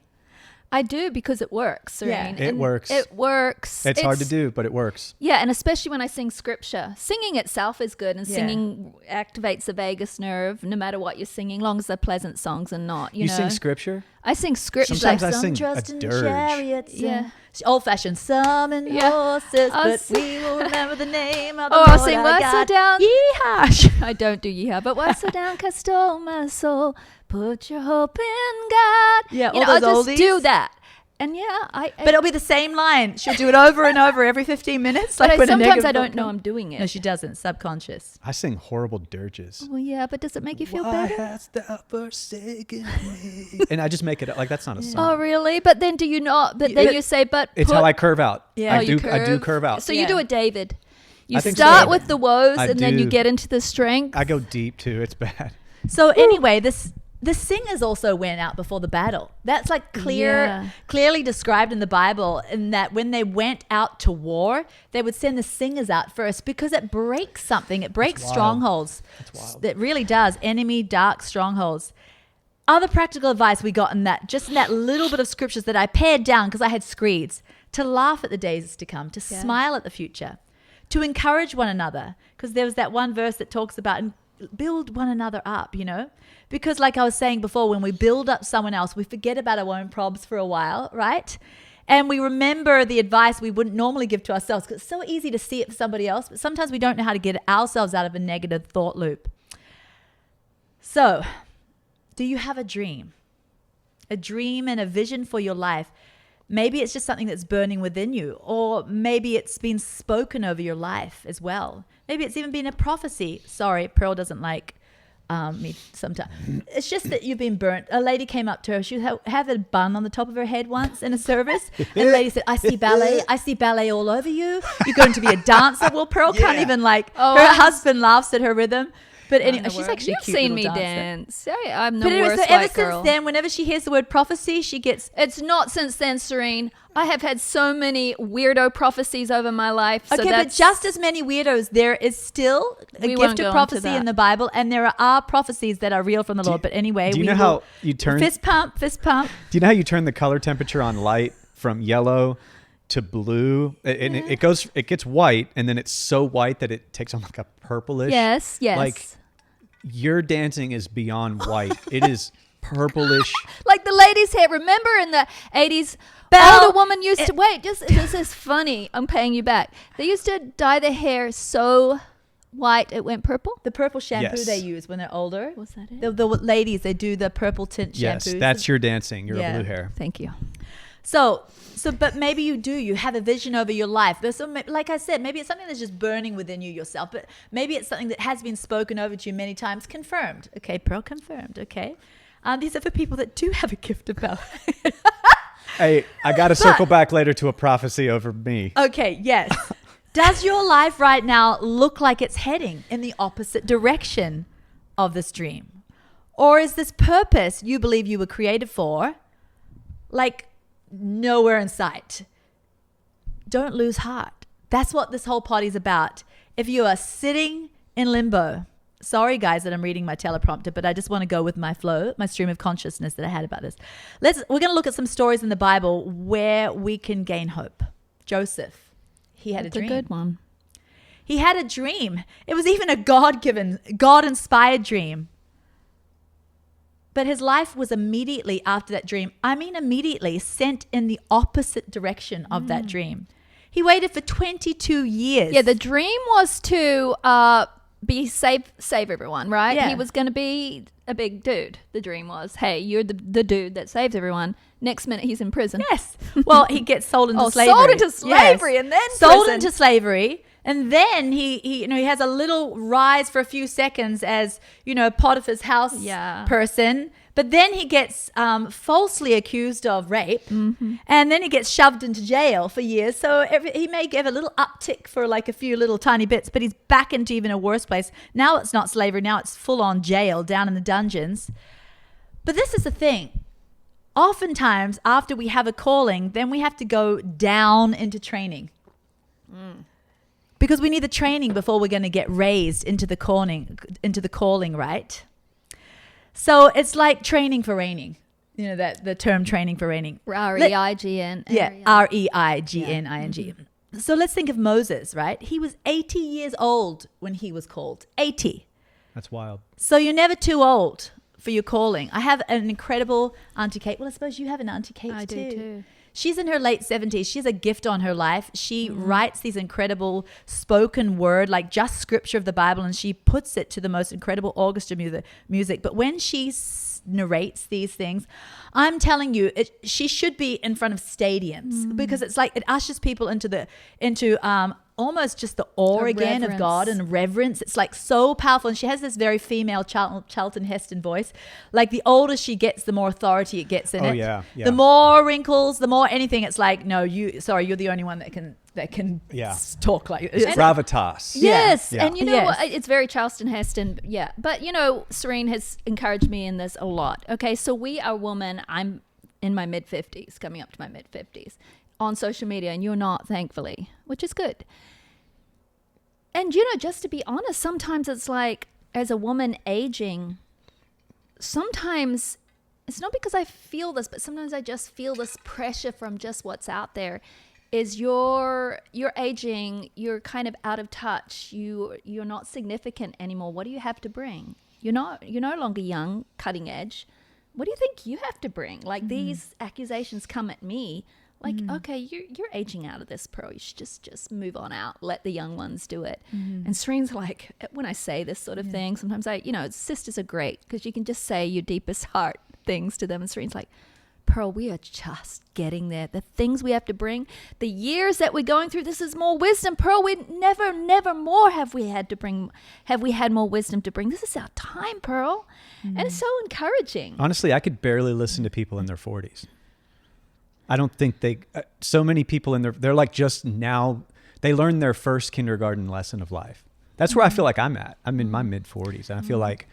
I do because it works, Serene. It And works. It works. It's hard to do, but it works. Yeah, and especially when I sing scripture. Singing itself is good, and Yeah. singing activates the vagus nerve no matter what you're singing, long as they're pleasant songs and not, you know. Sing scripture? I sing Scriptural. Sometimes I Some sing trust a in dirge. chariots. Yeah. Old-fashioned summon horses, I'll but sing- we will remember the name of the Oh, Lord I'll sing our What's So God. Down. Yeehaw. I don't do yeehaw, but what's so down, cast stole my soul. Put your hope in God. Yeah, you all know, I'll those just oldies. do that. And yeah, But it'll be the same line. She'll do it over and over every 15 minutes. but when a sometimes negative I don't thought know comes. I'm doing it. No, she doesn't. Subconscious. I sing horrible dirges. Well, yeah, but does it make you feel Why better? hast thou forsaken me? And I just make it like that's not a Oh, song. really? But then do you not? But then It- you say, but It's put, how I curve out. Yeah. I Oh, do. you I do curve out. So Yeah. you do it, David. You I think start so. with the woes, I and then you do. get into the strength. I go deep too. It's bad. So anyway, the singers also went out before the battle. That's like clearly described in the Bible, in that when they went out to war, they would send the singers out first because it breaks something. It breaks wild. strongholds. That's wild. It really does. Enemy dark strongholds. Other practical advice we got in that little bit of scriptures that I pared down because I had screeds: to laugh at the days to come, to smile at the future, to encourage one another. Because there was that one verse that talks about build one another up, you know? Because like I was saying before, when we build up someone else, we forget about our own probs for a while, right? And we remember the advice we wouldn't normally give to ourselves, because it's so easy to see it for somebody else, but sometimes we don't know how to get ourselves out of a negative thought loop. So, do you have a dream? A dream and a vision for your life? Maybe it's just something that's burning within you, or maybe it's been spoken over your life as well. Maybe it's even been a prophecy. Sorry, Pearl doesn't like me sometimes. It's just that you've been burnt. A lady came up to her. She had a bun on the top of her head once in a service. And the lady said, I see ballet all over you. You're going to be a dancer. Well, Pearl can't even her husband laughs at her rhythm. But anyway, she's actually a You've cute seen little me dancer. dance. I'm the But anyway, worst so ever white girl. since then, whenever she hears the word prophecy, she gets... It's not since then, Serene. I have had so many weirdo prophecies over my life. So Okay, but that's just as many weirdos, there is still a We won't gift go of into prophecy that. in the Bible, and there are prophecies that are real from the Lord. But anyway, Do you we know will- how you turn? fist pump. Do you know how you turn the color temperature on light from yellow to blue? And it gets white, and then it's so white that it takes on like a purplish. yes. Like your dancing is beyond white. It is purplish. Like the ladies' hair. Remember in the 80s, Belle, older woman used to wait. This is funny. I'm paying you back. They used to dye their hair so white it went purple. The purple shampoo Yes. they use when they're older. Was that it? The ladies, they do the purple tint Yes, shampoos. that's your dancing. Your Yeah. blue hair. Thank you. So, but maybe you have a vision over your life. But so, like I said, maybe it's something that's just burning within you yourself. But maybe it's something that has been spoken over to you many times, confirmed. Okay, Pearl, confirmed. Okay, these are for people that do have a gift of power. Hey, I got to circle back later to a prophecy over me. Okay, yes. Does your life right now look like it's heading in the opposite direction of this dream? Or is this purpose you believe you were created for, like, nowhere in sight? Don't lose heart. That's what this whole poddy's about. If you are sitting in limbo, sorry guys that I'm reading my teleprompter, but I just want to go with my flow, my stream of consciousness that I had about this. We're going to look at some stories in the Bible where we can gain hope. Joseph, he had That's a dream. good one. He had a dream. It was even a God-given, God-inspired dream. But his life was immediately after that dream, immediately sent in the opposite direction of that dream. He waited for 22 years. Yeah, the dream was to save everyone, right? Yeah. He was going to be a big dude. The dream was, hey, you're the dude that saves everyone. Next minute, he's in prison. Yes. Well, he gets sold into slavery. sold into slavery and then sold prison. into slavery. And then he has a little rise for a few seconds as, Potiphar's house person. But then he gets falsely accused of rape. Mm-hmm. And then he gets shoved into jail for years. So he may give a little uptick for like a few little tiny bits, but he's back into even a worse place. Now it's not slavery. Now it's full on jail down in the dungeons. But this is the thing. Oftentimes after we have a calling, then we have to go down into training. Because we need the training before we're going to get raised into the calling, right? So it's like training for reigning. That the term training for reigning. R-E-I-G-N. Yeah, R-E-I-G-N-I-N-G. So let's think of Moses, right? He was 80 years old when he was called. 80. That's wild. So you're never too old for your calling. I have an incredible Auntie Kate. Well, I suppose you have an Auntie Kate I do too. She's in her late 70s. She has a gift on her life. She writes these incredible spoken word, like just scripture of the Bible, and she puts it to the most incredible orchestra music. But when she narrates these things, I'm telling you, she should be in front of stadiums because it's like it ushers people into almost just the awe again of God and reverence. It's like so powerful. And she has this very female Charlton Heston voice. Like the older she gets, the more authority it gets in it. Yeah. The more wrinkles, the more anything. It's like, no, you're the only one that can talk like it's gravitas. Yes. And you know what? It's very Charlton Heston. Yeah. But you know, Serene has encouraged me in this a lot. Okay. So we are women. I'm in my mid 50s, coming up to my mid 50s on social media, and you're not, thankfully, which is good. And, you know, just to be honest, sometimes it's like, as a woman aging, sometimes it's not because I feel this, but sometimes I just feel this pressure from just what's out there. Is you're aging, you're kind of out of touch, you're not significant anymore. What do you have to bring? You're no longer young, cutting edge. What do you think you have to bring? Like these accusations come at me. Like, okay, you're aging out of this, Pearl. You should just move on out. Let the young ones do it. And Serene's like, when I say this sort of thing, sometimes sisters are great because you can just say your deepest heart things to them. And Serene's like, Pearl, we are just getting there. The things we have to bring, the years that we're going through, this is more wisdom. Pearl, we never more have we had more wisdom to bring. This is our time, Pearl. And it's so encouraging. Honestly, I could barely listen to people in their 40s. I don't think so many people they're like just now, they learned their first kindergarten lesson of life. That's where I feel like I'm at. I'm in my mid 40s and I feel like,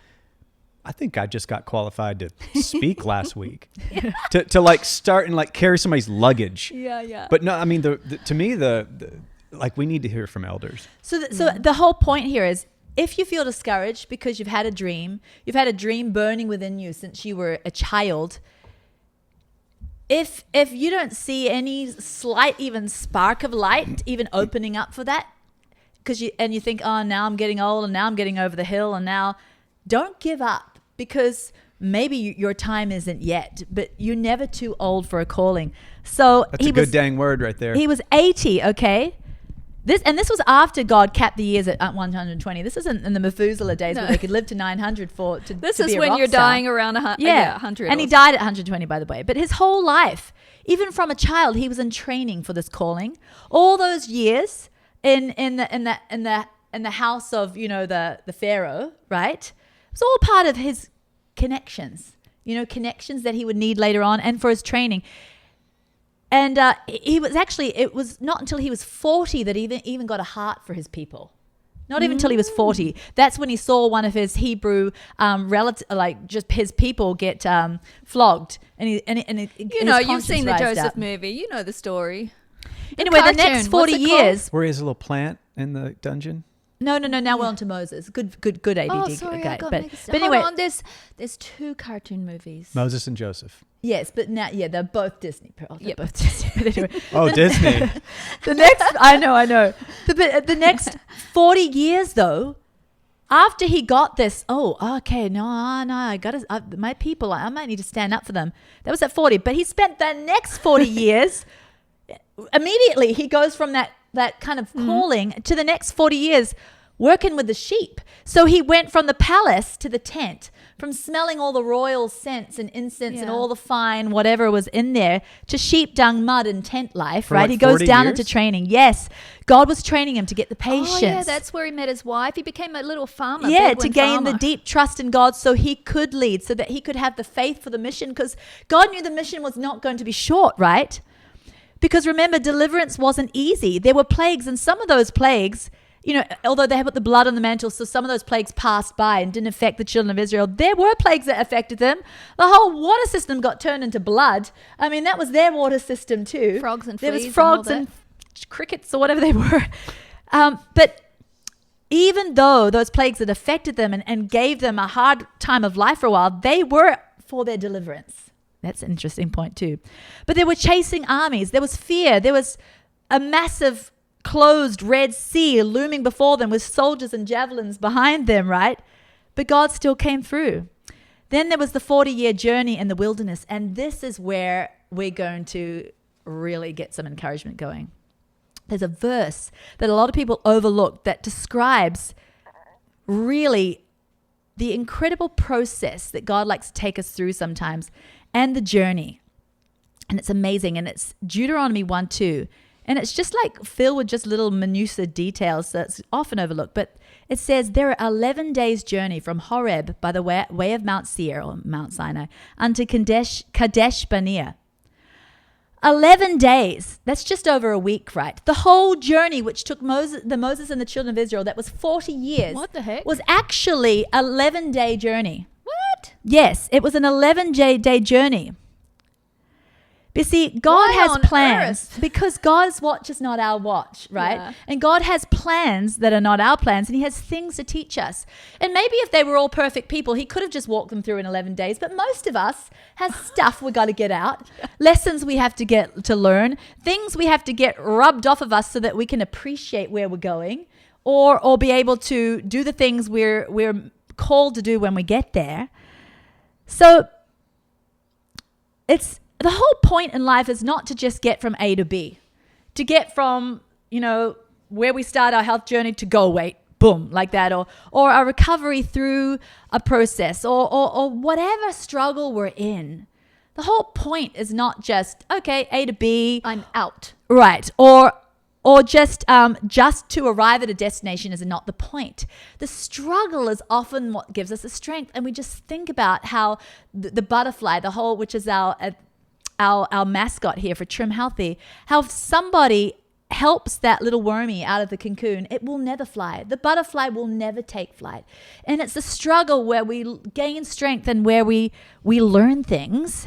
I think I just got qualified to speak last week to like start and like carry somebody's luggage. Yeah. But no, I mean, to me, like we need to hear from elders. So the whole point here is, if you feel discouraged because you've had a dream burning within you since you were a child, if you don't see any slight even spark of light even opening up for that, because you think, oh, now I'm getting old and now I'm getting over the hill, and now don't give up, because maybe your time isn't yet, but you're never too old for a calling. So that's a good dang word right there. He was 80, okay? This was after God capped the years at 120. This isn't in the Methuselah days where they could live to 900 This is when you're dying around 100. And he died at 120, by the way. But his whole life, even from a child, he was in training for this calling. All those years in the house of, you know, the Pharaoh, right? It was all part of his connections, you know, connections that he would need later on, and for his training. And it was not until he was 40 that he even got a heart for his people. Not even until he was 40. That's when he saw one of his Hebrew just his people get flogged. And you've seen the Joseph movie. You know the story. Anyway, the next 40 years. Where he has a little plant in the dungeon. No. Now we're on to Moses. Good ADD. Oh, sorry, okay. I got but anyway, hold on, there's two cartoon movies. Moses and Joseph. Yes, but now, they're both Disney. They're both Disney. But anyway, Disney. The next, I know. The next 40 years, though, after he got this, I got my people. I might need to stand up for them. That was at 40, but he spent the next 40 years. Immediately, he goes from that kind of calling to the next 40 years working with the sheep. So he went from the palace to the tent, from smelling all the royal scents and incense and all the fine whatever was in there, to sheep dung, mud, and tent life, right? Like he goes down years? into training. Yes. God was training him to get the patience. Oh, yeah, that's where he met his wife. He became a little farmer. Yeah, to gain the deep trust in God so he could lead, so that he could have the faith for the mission, because God knew the mission was not going to be short, right? Because remember, deliverance wasn't easy. There were plagues, and some of those plagues, you know, although they had put the blood on the mantle, so some of those plagues passed by and didn't affect the children of Israel. There were plagues that affected them. The whole water system got turned into blood. I mean, that was their water system too. Frogs and there fleas was frogs and crickets or whatever they were. But even though those plagues had affected them and gave them a hard time of life for a while, they were for their deliverance. That's an interesting point too. But they were chasing armies. There was fear. There was a massive closed Red Sea looming before them with soldiers and javelins behind them, right? But God still came through. Then there was the 40-year journey in the wilderness. And this is where we're going to really get some encouragement going. There's a verse that a lot of people overlook that describes really the incredible process that God likes to take us through sometimes and the journey. And it's amazing. And it's Deuteronomy 1:2. And it's just like filled with just little minutiae details that's often overlooked. But it says, there are 11 days journey from Horeb by the way of Mount Seir or Mount Sinai unto Kadesh Barnea. 11 days. That's just over a week, right? The whole journey, which took Moses and the children of Israel, that was 40 years. What the heck? Was actually 11-day journey. What? Yes, it was an 11-day journey. You see, God Why has on plans earth? because God's watch is not our watch, right? Yeah. And God has plans that are not our plans, and he has things to teach us. And maybe if they were all perfect people, he could have just walked them through in 11 days. But most of us has stuff we got to get out, lessons we have to get to learn, things we have to get rubbed off of us so that we can appreciate where we're going or be able to do the things we're called to do when we get there. So the whole point in life is not to just get from A to B, to get from, where we start our health journey to goal weight, boom, like that, or a recovery through a process or whatever struggle we're in. The whole point is not just, okay, A to B. I'm out. Right. Or just to arrive at a destination is not the point. The struggle is often what gives us the strength. And we just think about how the butterfly, which is our mascot here for Trim Healthy, how if somebody helps that little wormy out of the cocoon, it will never fly. The butterfly will never take flight. And it's a struggle where we gain strength and where we learn things.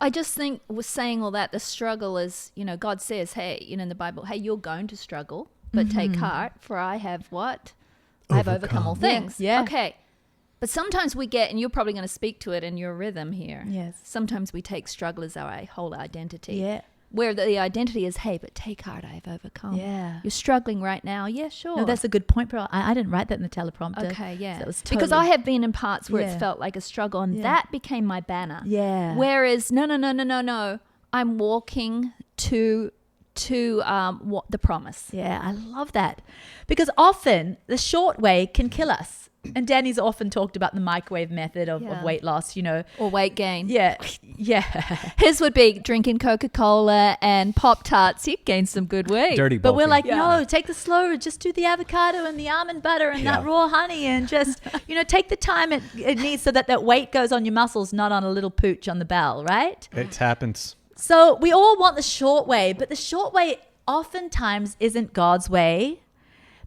I just think with saying all that, the struggle is, God says, hey, in the Bible, hey, you're going to struggle, but take heart, for I have what? I have overcome all things. Yeah. Okay. But sometimes we get, and you're probably going to speak to it in your rhythm here. Yes. Sometimes we take struggle as our whole identity. Yeah. Where the identity is, hey, but take heart, I have overcome. Yeah. You're struggling right now. Yeah, sure. No, that's a good point, Pearl. I didn't write that in the teleprompter. Okay, yeah. So that was Because I have been in parts where Yeah. it's felt like a struggle, and Yeah. that became my banner. Yeah. Whereas, no. I'm walking to what the promise. Yeah, I love that. Because often the short way can kill us. And Danny's often talked about the microwave method of weight loss, Or weight gain. Yeah. His would be drinking Coca-Cola and Pop-Tarts. You'd gain some good weight. Dirty But we're bulking. like, no, take the slow, just do the avocado and the almond butter and that raw honey and just, take the time it needs so that weight goes on your muscles, not on a little pooch on the bell, right? It happens. So we all want the short way, but the short way oftentimes isn't God's way.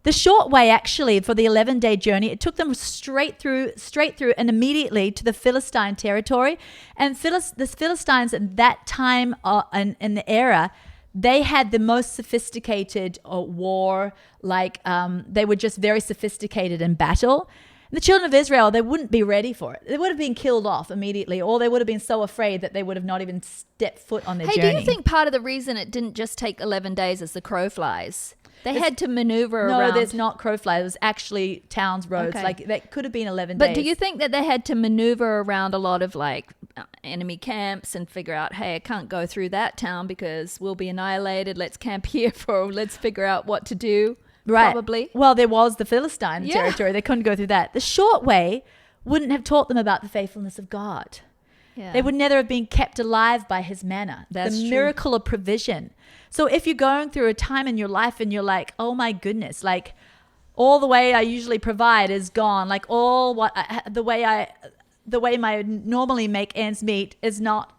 The short way, actually, for the 11-day journey, it took them straight through and immediately to the Philistine territory. And the Philistines at that time in the era, they had the most sophisticated war. They were just very sophisticated in battle. The children of Israel, they wouldn't be ready for it. They would have been killed off immediately, or they would have been so afraid that they would have not even stepped foot on their journey. Hey, do you think part of the reason it didn't just take 11 days is the crow flies? They had to maneuver around. No, there's not crow fly. It was actually towns, roads. Okay. That could have been 11 days. But do you think that they had to maneuver around a lot of enemy camps and figure out, hey, I can't go through that town because we'll be annihilated. Let's camp here let's figure out what to do. Right. Probably. Well, there was the Philistine territory. They couldn't go through that. The short way wouldn't have taught them about the faithfulness of God. Yeah. They would never have been kept alive by his manna. That's the true. miracle of provision. So if you're going through a time in your life and you're like, oh my goodness, all the way I usually provide is gone. The way I normally make ends meet is not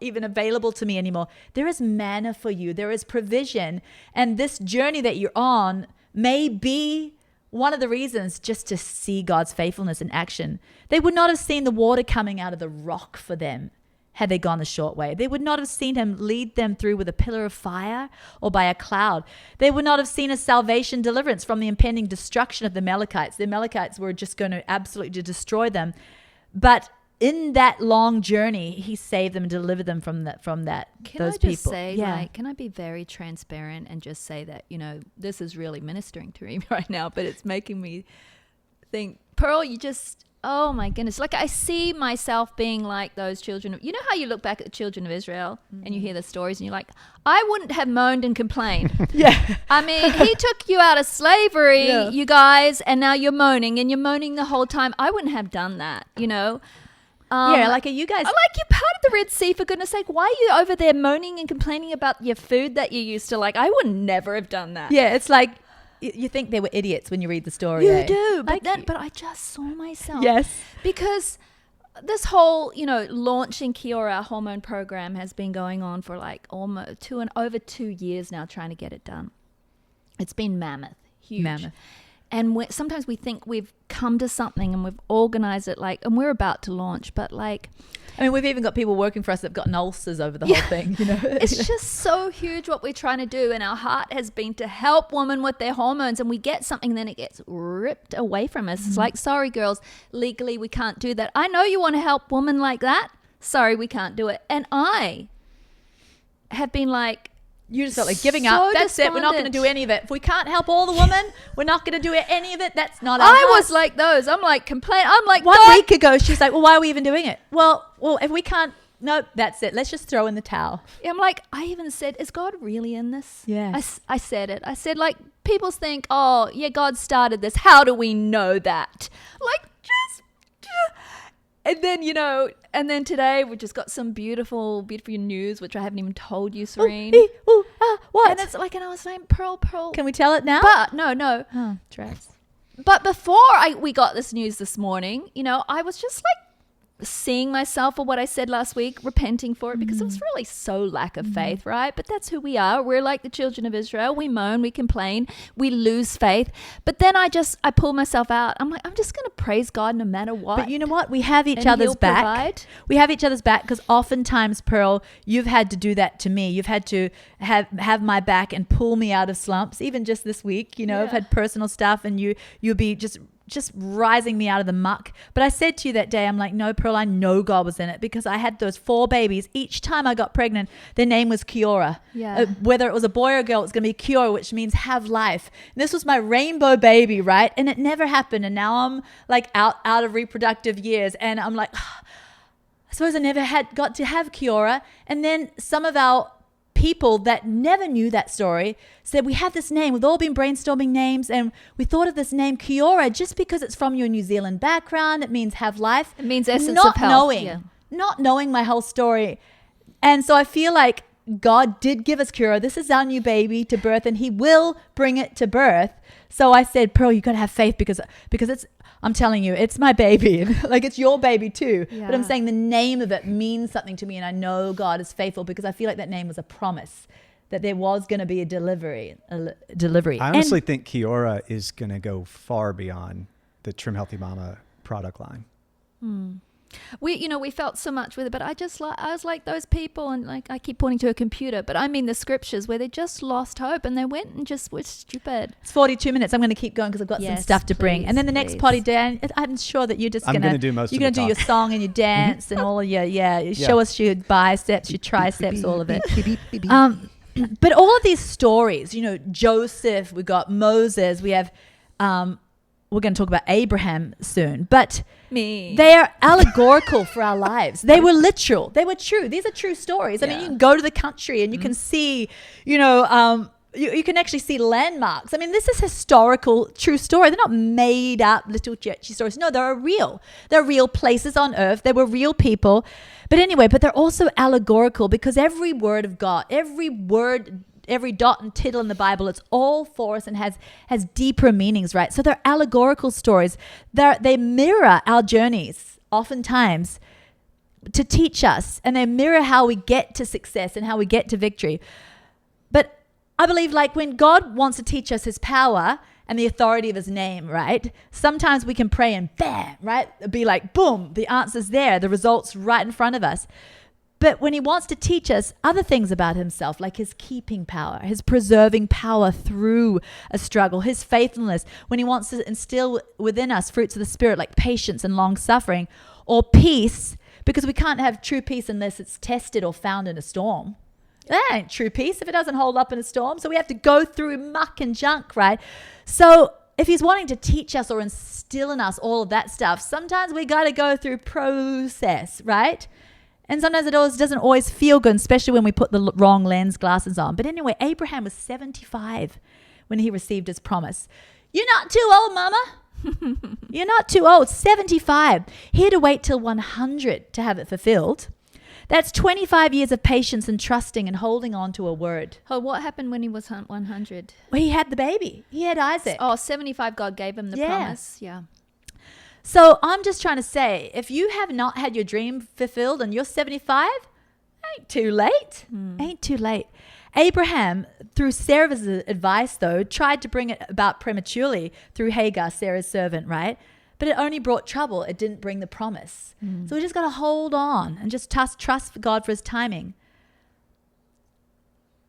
even available to me anymore. There is manna for you. There is provision. And this journey that you're on may be one of the reasons just to see God's faithfulness in action. They would not have seen the water coming out of the rock for them had they gone the short way. They would not have seen him lead them through with a pillar of fire or by a cloud. They would not have seen a salvation deliverance from the impending destruction of the Amalekites. The Amalekites were just going to absolutely destroy them. But in that long journey, he saved them and delivered them from those people. Can I just say, Yeah. can I be very transparent and just say that, this is really ministering to me right now, but it's making me think, Pearl, oh my goodness. Like I see myself being like those children. You know how you look back at the children of Israel and you hear the stories and you're like, I wouldn't have moaned and complained. Yeah. I mean, he took you out of slavery, you guys, and now you're moaning the whole time. I wouldn't have done that, you know. Like, are you guys... Like, you're part of the Red Sea, for goodness sake. Why are you over there moaning and complaining about your food that you used to like? I would never have done that. Yeah, it's like you think they were idiots when you read the story. You do, but I just saw myself. Yes. Because this whole, launching KIAORA, our hormone program, has been going on for like almost over 2 years now, trying to get it done. It's been huge. And sometimes we think we've come to something and we've organized it, and we're about to launch, but we've even got people working for us that have gotten ulcers over the whole thing, It's just so huge what we're trying to do. And our heart has been to help women with their hormones, and we get something and then it gets ripped away from us. It's like, sorry, girls, legally we can't do that. I know you want to help women like that. Sorry, we can't do it. And I have been like, you just felt like giving up. That's it. We're not going to do any of it. If we can't help all the women, we're not going to do any of it. That's not our I was like those. I'm like, complain. I'm like, 1 week ago, she's like, well, why are we even doing it? Well, if we can't, no, that's it. Let's just throw in the towel. I'm like, I even said, is God really in this? Yeah. I said it. I said, like, people think, oh, yeah, God started this. How do we know that? Like, and then, and then today we just got some beautiful news, which I haven't even told you, Serene. What? And it's like, and I was like, Pearl. Can we tell it now? But no. Oh, Travis. But before we got this news this morning, I was just like seeing myself for what I said last week, repenting for it, because it was really so lack of faith, right? But that's who we are. We're like the children of Israel. We moan, we complain, we lose faith. But then I pull myself out. I'm like, I'm just going to praise God no matter what. But you know what? We have each other's back. Provide. We have each other's back, because oftentimes, Pearl, you've had to do that to me. You've had to have my back and pull me out of slumps. Even just this week, I've had personal stuff, and you'll be just rising me out of the muck. But I said to you that day, I'm like, no, Pearl, I know God was in it, because I had those 4 babies. Each time I got pregnant, their name was KIAORA. Yeah. Whether it was a boy or a girl, it's going to be KIAORA, which means have life. And this was my rainbow baby, right? And it never happened. And now I'm like out of reproductive years. And I'm like, I suppose I never got to have KIAORA. And then some of our people that never knew that story said, we have this name. We've all been brainstorming names, and we thought of this name KIAORA just because it's from your New Zealand background. It means have life. It means essence of health. Not knowing my whole story. And so I feel like God did give us KIAORA. This is our new baby to birth, and he will bring it to birth. So I said, Pearl, you got to have faith, because it's, I'm telling you, it's my baby. Like, it's your baby too. Yeah. But I'm saying the name of it means something to me, and I know God is faithful, because I feel like that name was a promise that there was going to be a delivery. I honestly think KIAORA is going to go far beyond the Trim Healthy Mama product line. We felt so much with it, but I was like those people, and like I keep pointing to a computer, but I mean the scriptures where they just lost hope and they went and just were stupid. It's 42 minutes. I'm going to keep going because I've got some stuff to bring. And then the next Poddy, Dan, I'm sure that you're just going to do most you're going to do your song and your dance and all of your, show us your biceps, your triceps, all of it. But all of these stories, Joseph, we got Moses, we have, we're going to talk about Abraham soon, but they are allegorical for our lives. They were literal. They were true. These are true stories. I mean, you can go to the country and you can see, you can actually see landmarks. I mean, this is historical, true story. They're not made up little churchy stories. No, they're real. They're real places on earth. They were real people. But anyway, they're also allegorical, because every word of God, every word, every dot and tittle in the Bible, it's all for us and has deeper meanings, right? So they're allegorical stories. They mirror our journeys oftentimes to teach us, and they mirror how we get to success and how we get to victory. But I believe, like, when God wants to teach us his power and the authority of his name, right? Sometimes we can pray and bam, right? It'd be like, boom, the answer's there, the result's right in front of us. But when he wants to teach us other things about himself, like his keeping power, his preserving power through a struggle, his faithfulness, when he wants to instill within us fruits of the Spirit, like patience and long suffering, or peace, because we can't have true peace unless it's tested or found in a storm. That ain't true peace if it doesn't hold up in a storm. So we have to go through muck and junk, right? So if he's wanting to teach us or instill in us all of that stuff, sometimes we got to go through process, right? And sometimes it doesn't always feel good, especially when we put the wrong lens glasses on. But anyway, Abraham was 75 when he received his promise. You're not too old, mama. You're not too old. 75. He had to wait till 100 to have it fulfilled. That's 25 years of patience and trusting and holding on to a word. Oh, what happened when he was 100? Well, he had the baby. He had Isaac. Oh, 75, God gave him the promise. Yeah. So I'm just trying to say, if you have not had your dream fulfilled and you're 75, ain't too late. Ain't too late. Abraham, through Sarah's advice, though, tried to bring it about prematurely through Hagar, Sarah's servant, right? But it only brought trouble. It didn't bring the promise. So we just got to hold on and just trust God for his timing.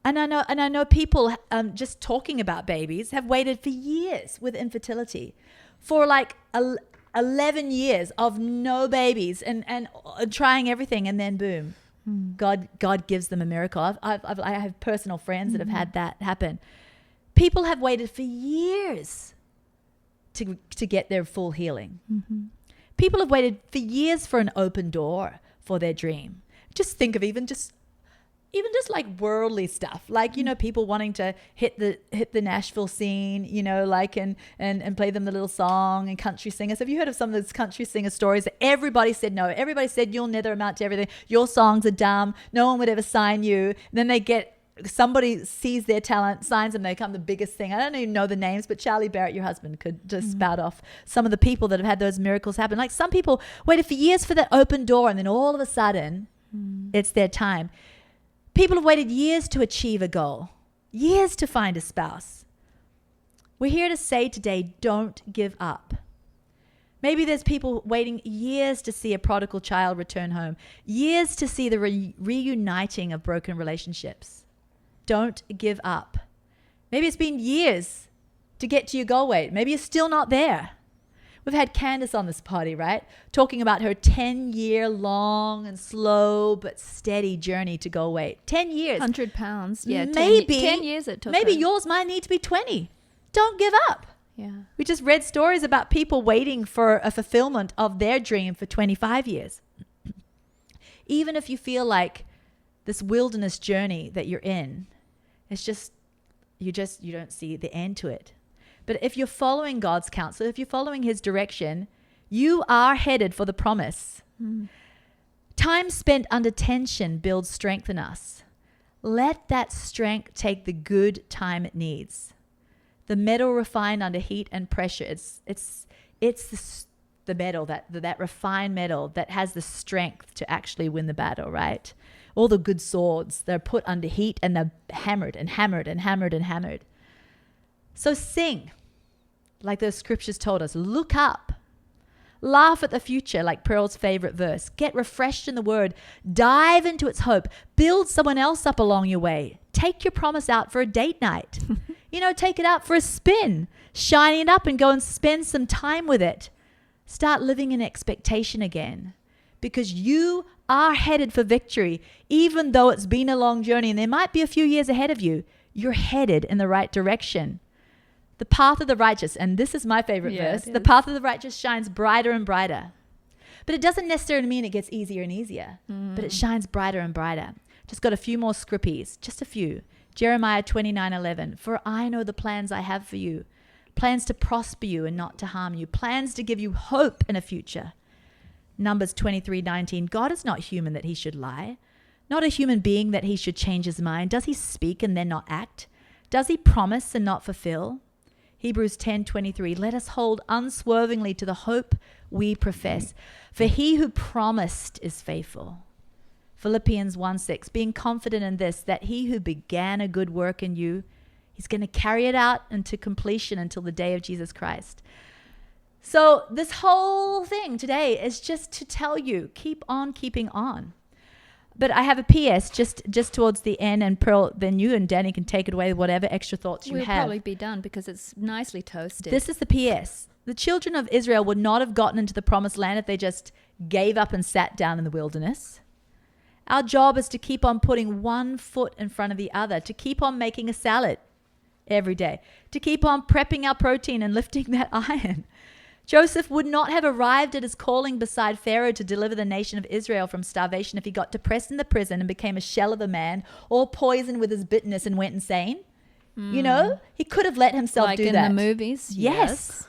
And I know people just talking about babies have waited for years with infertility, for like 11 years of no babies and trying everything, and then boom, God gives them a miracle. I have personal friends that have had that happen. People have waited for years to get their full healing. People have waited for years for an open door for their dream. Just think of even just like worldly stuff, like, people wanting to hit the Nashville scene, like, and play them the little song, and country singers. Have you heard of some of those country singer stories that everybody said no? Everybody said you'll never amount to everything. Your songs are dumb. No one would ever sign you. And then somebody sees their talent, signs them, they become the biggest thing. I don't even know the names, but Charlie Barrett, your husband, could just spout off some of the people that have had those miracles happen. Like, some people waited for years for that open door, and then all of a sudden it's their time. People have waited years to achieve a goal, years to find a spouse. We're here to say today, don't give up. Maybe there's people waiting years to see a prodigal child return home, years to see the reuniting of broken relationships. Don't give up. Maybe it's been years to get to your goal weight. Maybe you're still not there. We've had Candace on this party, right? Talking about her 10-year long and slow but steady journey to goal weight. 10 years. 100 pounds. Yeah. Maybe 10 years it took Maybe her. yours might need to be 20. Don't give up. Yeah. We just read stories about people waiting for a fulfillment of their dream for 25 years. Even if you feel like this wilderness journey that you're in, it's just you don't see the end to it. But if you're following God's counsel, if you're following his direction, you are headed for the promise. Time spent under tension builds strength in us. Let that strength take the good time it needs. The metal refined under heat and pressure, it's the metal, that refined metal that has the strength to actually win the battle, right? All the good swords, they're put under heat and they're hammered and hammered and hammered and hammered. So sing, like those scriptures told us. Look up. Laugh at the future, like Pearl's favorite verse. Get refreshed in the word. Dive into its hope. Build someone else up along your way. Take your promise out for a date night. Take it out for a spin. Shine it up and go and spend some time with it. Start living in expectation again, because you are headed for victory. Even though it's been a long journey and there might be a few years ahead of you, you're headed in the right direction. The path of the righteous, and this is my favorite verse, the path of the righteous shines brighter and brighter. But it doesn't necessarily mean it gets easier and easier, but it shines brighter and brighter. Just got a few more scrippies, just a few. Jeremiah 29:11, for I know the plans I have for you, plans to prosper you and not to harm you, plans to give you hope and a future. Numbers 23:19, God is not human that he should lie, not a human being that he should change his mind. Does he speak and then not act? Does he promise and not fulfill? Hebrews 10:23, let us hold unswervingly to the hope we profess, for he who promised is faithful. Philippians 1:6, being confident in this, that he who began a good work in you, he's going to carry it out into completion until the day of Jesus Christ. So this whole thing today is just to tell you, keep on keeping on. But I have a PS just towards the end, and Pearl, then you and Danny can take it away, whatever extra thoughts you We'll have. probably be done because it's nicely toasted. This is the PS. The children of Israel would not have gotten into the promised land if they just gave up and sat down in the wilderness. Our job is to keep on putting one foot in front of the other, to keep on making a salad. every day to keep on prepping our protein and lifting that iron. Joseph would not have arrived at his calling beside Pharaoh to deliver the nation of Israel from starvation if he got depressed in the prison and became a shell of a man, all poisoned with his bitterness and went insane. You know, he could have let himself like do in that. the movies. Yes.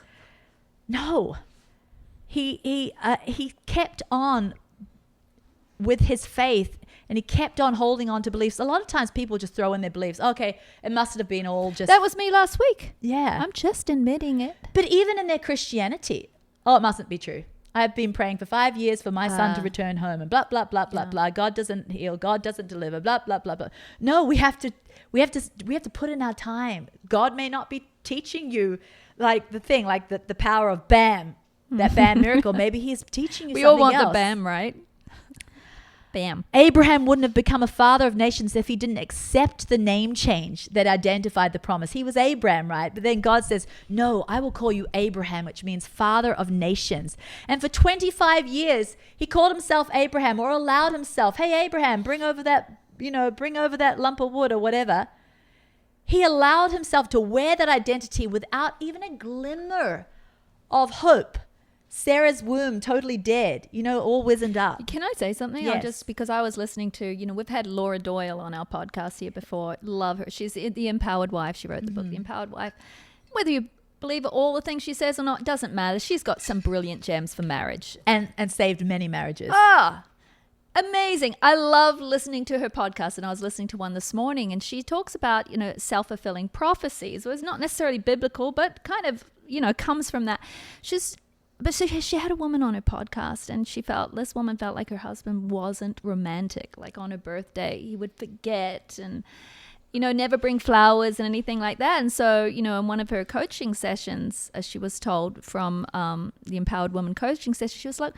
No. He kept on with his faith, and he kept on holding on to beliefs. A lot of times people just throw in their beliefs. Okay, it must have been all just... That was me last week. Yeah. I'm just admitting it. But even in their Christianity, it mustn't be true. I've been praying for 5 years for my son to return home, and blah, blah, blah, blah, blah. God doesn't heal. God doesn't deliver. Blah, blah, blah, blah. No, we have to put in our time. God may not be teaching you like the thing, like the power of BAM, that BAM miracle. Maybe he's teaching you We something all want else. the BAM, right? Bam. Abraham wouldn't have become a father of nations if he didn't accept the name change that identified the promise. He was Abraham, right? But then God says, no, I will call you Abraham, which means father of nations. And for 25 years, he called himself Abraham, or allowed himself, hey, Abraham, bring over that lump of wood or whatever. He allowed himself to wear that identity without even a glimmer of hope. Sarah's womb totally dead, all wizened up. Can I say something? Yes. Just because I was listening to, we've had Laura Doyle on our podcast here before. Love her. She's the Empowered Wife. She wrote the book, The Empowered Wife. Whether you believe all the things she says or not, doesn't matter. She's got some brilliant gems for marriage. And saved many marriages. Amazing. I love listening to her podcast, and I was listening to one this morning, and she talks about, self-fulfilling prophecies. Well, it's not necessarily biblical, but kind of, comes from that. But she had a woman on her podcast, and this woman felt like her husband wasn't romantic. Like on her birthday, he would forget and, never bring flowers and anything like that. And so, in one of her coaching sessions, as she was told from the Empowered Woman coaching session, she was like,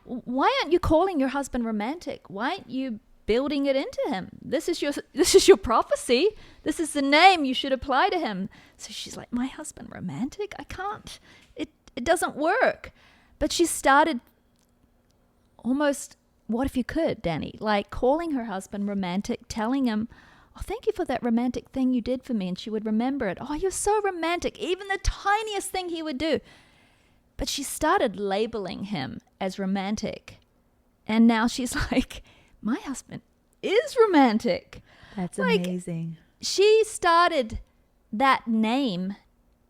why aren't you calling your husband romantic? Why aren't you building it into him? This is your prophecy. This is the name you should apply to him. So she's like, my husband romantic? I can't. It doesn't work. But she started almost, what if you could, Danny? Like calling her husband romantic, telling him, oh, thank you for that romantic thing you did for me. And she would remember it. Oh, you're so romantic. Even the tiniest thing he would do. But she started labeling him as romantic. And now she's like, my husband is romantic. That's like, amazing. She started that name,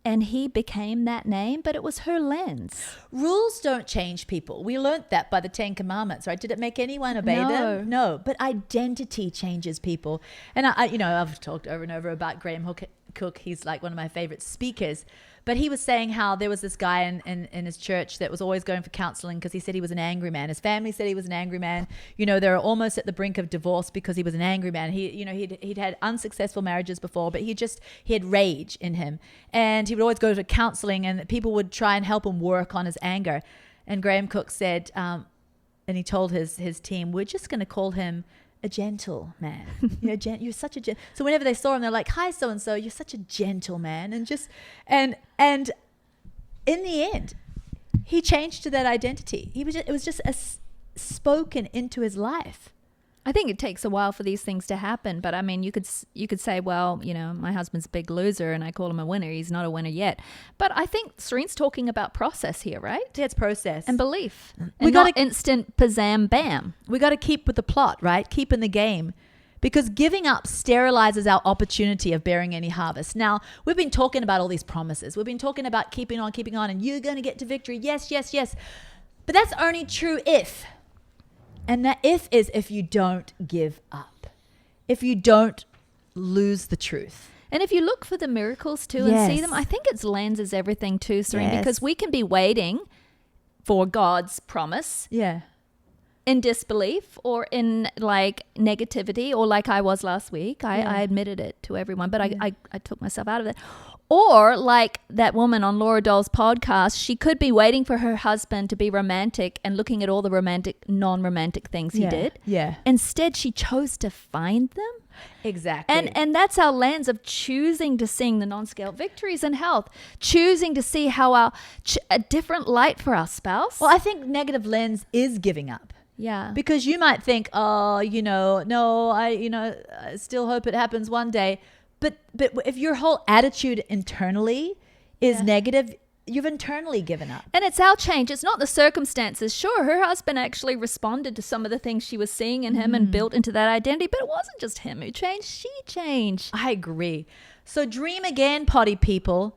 and he became that name, but it was her lens. Rules don't change people. We learnt that by the 10 Commandments, right? Did it make anyone obey them? No. But identity changes people. And I've talked over and over about Graham Cook. He's like one of my favorite speakers. But he was saying how there was this guy in his church that was always going for counseling because he said he was an angry man. His family said he was an angry man. They were almost at the brink of divorce because he was an angry man. He'd had unsuccessful marriages before, but he had rage in him. And he would always go to counseling, and people would try and help him work on his anger. And Graham Cook said, and he told his team, we're just going to call him a gentle man. You're such a so whenever they saw him, they're like, hi, so-and-so, you're such a gentle man. And in the end, he changed to that identity. It was just spoken into his life. I think it takes a while for these things to happen, but I mean, you could say, well, my husband's a big loser and I call him a winner. He's not a winner yet. But I think Serene's talking about process here, right? Yeah, it's process. And belief. We got instant pazam bam. We got to keep with the plot, right? Keep in the game. Because giving up sterilizes our opportunity of bearing any harvest. Now, we've been talking about all these promises. We've been talking about keeping on, and you're going to get to victory. Yes, yes, yes. But that's only true if. And that if you don't give up. If you don't lose the truth. And if you look for the miracles too and see them, I think it's lenses everything too, Serene, because we can be waiting for God's promise. Yeah. In disbelief or in like negativity, or like I was last week. I admitted it to everyone, but I took myself out of it. Or like that woman on Laura Doyle's podcast, she could be waiting for her husband to be romantic and looking at all the romantic, non-romantic things he did. Yeah. Instead, she chose to find them. Exactly. And that's our lens of choosing to sing the non-scale victories in health, choosing to see how a different light for our spouse. Well, I think negative lens is giving up. Yeah. Because you might think, I still hope it happens one day. but if your whole attitude internally is negative, you've internally given up. And it's our change. It's not the circumstances. Sure, her husband actually responded to some of the things she was seeing in him and built into that identity, but it wasn't just him who changed. She changed. I agree. So dream again, Poddy people.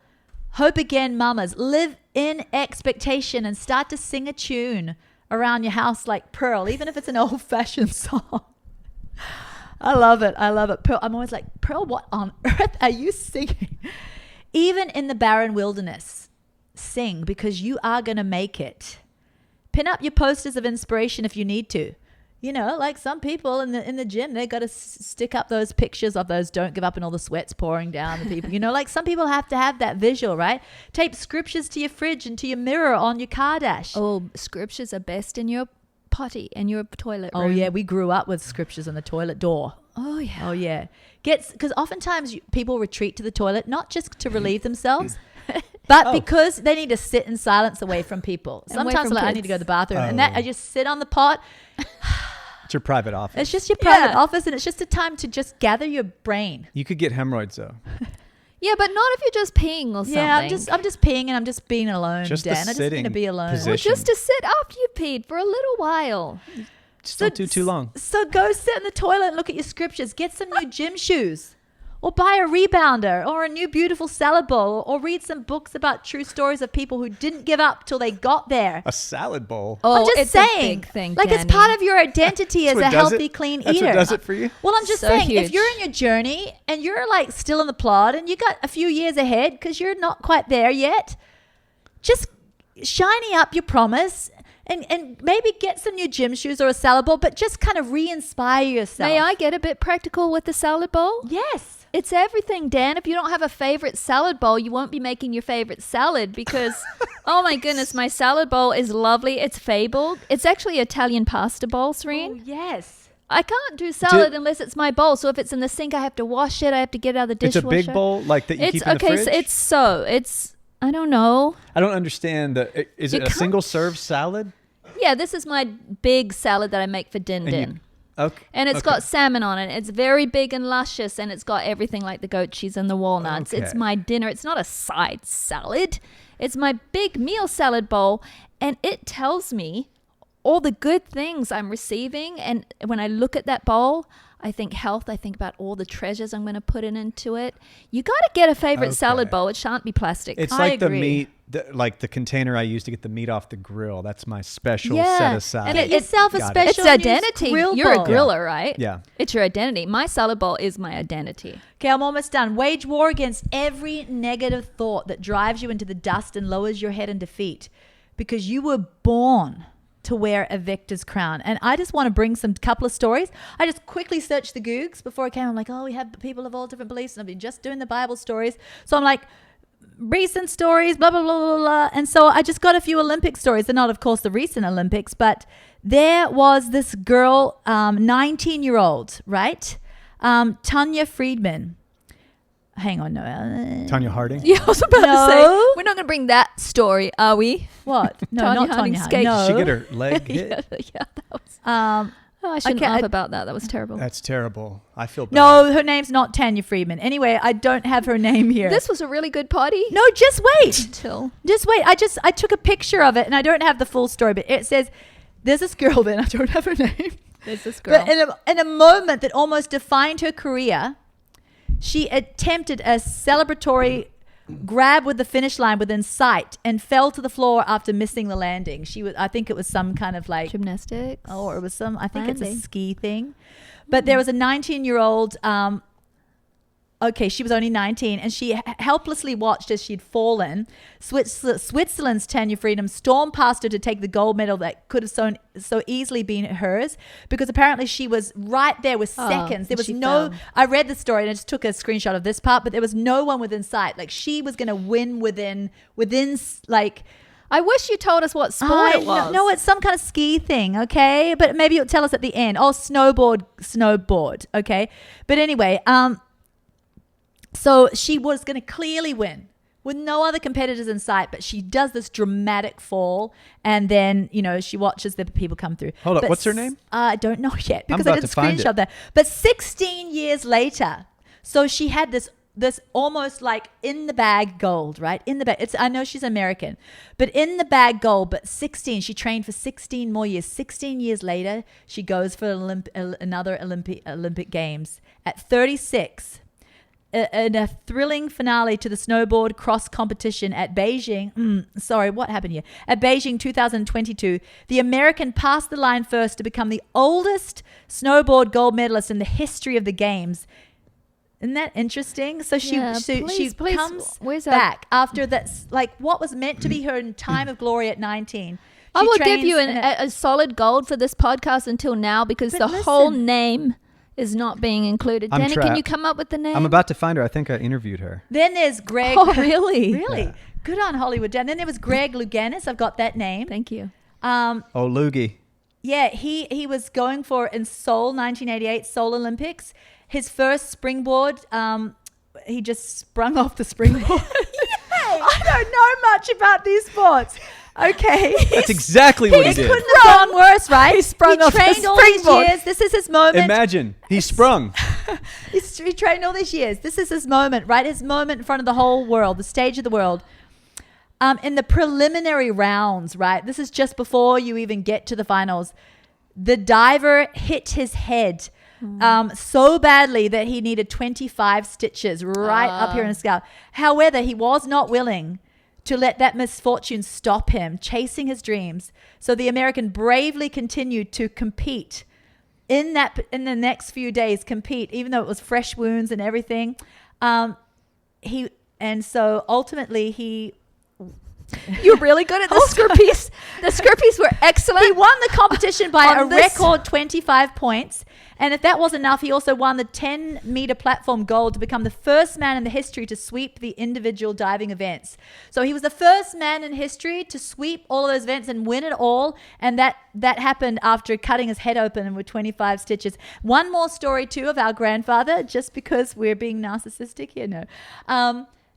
Hope again, mamas. Live in expectation and start to sing a tune around your house like Pearl, even if it's an old-fashioned song. I love it. I love it. Pearl, I'm always like, Pearl, what on earth are you singing? Even in the barren wilderness. Sing, because you are going to make it. Pin up your posters of inspiration if you need to. You know, like some people in the gym, they got to stick up those pictures of those don't give up and all the sweat's pouring down the people. You know, like some people have to have that visual, right? Tape scriptures to your fridge and to your mirror on your car dash. Oh, scriptures are best in your potty and your toilet room. Oh yeah, we grew up with scriptures on the toilet door. Oh yeah. Oh yeah. Because oftentimes people retreat to the toilet not just to relieve themselves, but because they need to sit in silence away from people. Sometimes I need to go to the bathroom, and that I just sit on the pot. It's your private office. It's just your private office, and it's just a time to just gather your brain. You could get hemorrhoids though. Yeah, but not if you're just peeing or something. Yeah, I'm just peeing and I'm just being alone, Just Dan. the I just sitting want to be alone. position. Or just to sit after you peed for a little while. Just don't do too long. So go sit in the toilet and look at your scriptures. Get some new gym shoes. Or buy a rebounder or a new beautiful salad bowl, or read some books about true stories of people who didn't give up till they got there. A salad bowl. Oh, I'm just it's saying, a big thing, like Danny. it's part of your identity as a healthy, clean That's eater. what does it for you? Well, I'm just So saying, if huge. you're in your journey and you're like still in the plot and you got a few years ahead because you're not quite there yet, just shiny up your promise and maybe get some new gym shoes or a salad bowl, but just kind of re-inspire yourself. May I get a bit practical with the salad bowl? Yes. It's everything, Dan. If you don't have a favorite salad bowl, you won't be making your favorite salad because, oh my goodness, my salad bowl is lovely. It's fabled. It's actually Italian pasta bowl, Serene. Oh, yes. I can't do salad unless it's my bowl. So if it's in the sink, I have to wash it. I have to get it out of the It's dishwasher. a big bowl like that you keep in the fridge? So it's I don't know. I don't understand. Is it a single serve salad? Yeah, this is my big salad that I make for Din Din. Okay. And it's got salmon on it. It's very big and luscious, and it's got everything like the goat cheese and the walnuts. Okay. It's my dinner. It's not a side salad. It's my big meal salad bowl, and it tells me all the good things I'm receiving. And when I look at that bowl, I think health. I think about all the treasures I'm going to put into it. You got to get a favorite salad bowl. It shan't be plastic. It's I like agree. the meat, like the container I use to get the meat off the grill. That's my special set aside. And Get yourself a Got it. special It's news identity. grill You're a bowl. griller, right? Yeah. It's your identity. My salad bowl is my identity. Okay, I'm almost done. Wage war against every negative thought that drives you into the dust and lowers your head in defeat, because you were born to wear a victor's crown. And I just want to bring some couple of stories. I just quickly searched the Googs before I came. I'm like, oh, we have people of all different beliefs, and I've been just doing the Bible stories. So I'm like, recent stories, blah, blah, blah, blah, blah. And so I just got a few Olympic stories. They're not, of course, the recent Olympics, but there was this girl, 19-year-old, right? Tanya Friedman. Hang on, no. Tanya Harding? Yeah, I was about to No. say, we're not going to bring that story, are we? What? No, Tanya not Harding Tanya. skate. No. Did she get her leg hit? Yeah, that was. Um, I shouldn't Okay, laugh I- about that. That was terrible. That's terrible. I feel bad. no, her name's not Tanya Friedman. Anyway, I don't have her name here. This was a really good potty. No, just wait. Until Just wait. I took a picture of it, and I don't have the full story, but it says there's this girl then. I don't have her name. there's this girl. But in a moment that almost defined her career, she attempted a celebratory grab with the finish line within sight and fell to the floor after missing the landing. I think it was some kind of like, Gymnastics. oh, it was some, I think it's a Landing. ski thing. But there was a 19-year-old, okay, she was only 19, and she helplessly watched as she'd fallen. Switzerland's Tanya Friedman stormed past her to take the gold medal that could have so easily been hers, because apparently she was right there with seconds. There and was she no, fell. I read the story and I just took a screenshot of this part, but there was no one within sight. Like, she was going to win within like, I wish you told us what sport it was. no, it's some kind of ski thing, okay? But maybe you'll tell us at the end. Oh, snowboard, okay? But anyway, so she was going to clearly win with no other competitors in sight, but she does this dramatic fall, and then, she watches the people come through. Hold up, But what's her name? I don't know yet, because about I didn't to find screenshot it. that. But 16 years later, so she had this this almost like in the bag gold, right? In the bag. I know she's American, but in the bag gold. But 16, she trained for 16 more years. 16 years later, she goes for another Olympic Games at 36. In a thrilling finale to the snowboard cross competition at Beijing. What happened here? At Beijing 2022, the American passed the line first to become the oldest snowboard gold medalist in the history of the games. Isn't that interesting? So she comes back after that's like what was meant to be her time of glory at 19. I will give you a solid gold for this podcast until now because whole name is not being included. Danny, can you come up with the name? I'm about to find her. I think I interviewed her. Then there's Greg. Oh, really? Really? Yeah. Good on Hollywood. And then there was Greg Louganis. I've got that name. Thank you. Loogie. Yeah, he was going for in Seoul, 1988, Seoul Olympics. His first springboard, he just sprung off the springboard. I don't know much about these sports. Okay. That's exactly what he did. It couldn't have gone worse, right? He sprung off the trained all these springboard. years. This is his moment. Imagine. He sprung. He trained all these years. This is his moment, right? His moment in front of the whole world, the stage of the world. In the preliminary rounds, right? This is just before you even get to the finals. The diver hit his head so badly that he needed 25 stitches right up here in his scalp. However, he was not willing to let that misfortune stop him chasing his dreams. So the American bravely continued to compete in the next few days, even though it was fresh wounds and everything. So ultimately You're really good at the Scrippies. The Scrippies were excellent. He won the competition by a record 25 points. And if that wasn't enough, he also won the 10-meter platform gold to become the first man in the history to sweep the individual diving events. So he was the first man in history to sweep all of those events and win it all. And that happened after cutting his head open with 25 stitches. One more story, too, of our grandfather, just because we're being narcissistic here. No.